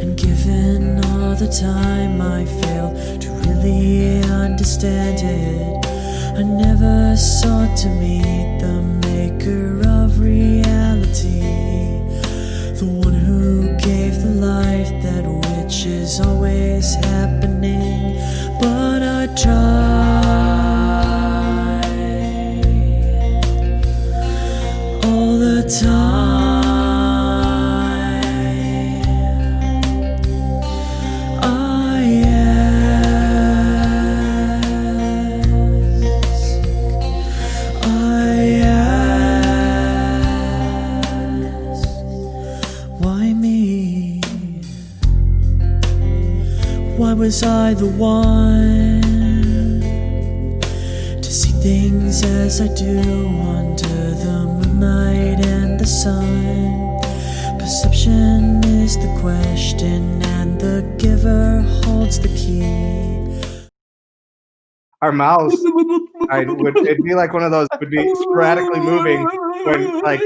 and given all the time I failed to really understand it, I never sought to meet the maker of reality, the one who gave the light. try all the time. Why me? Why was I the one to see things as I do under the moonlight and the sun? Perception is the question, and the giver holds the key. Our mouths, it'd be like one of those, would be sporadically moving when, like,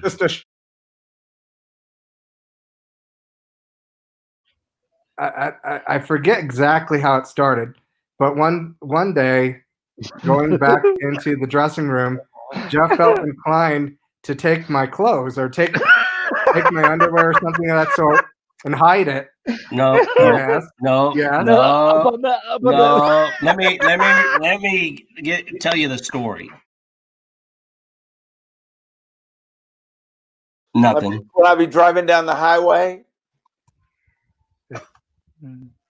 just a. I forget exactly how it started, but one day, going back into the dressing room, Jeff felt inclined to take my clothes or take my underwear or something of that sort and hide it. No, Yes. no, Yes. no. Let me tell you the story. Nothing. Will I be driving down the highway?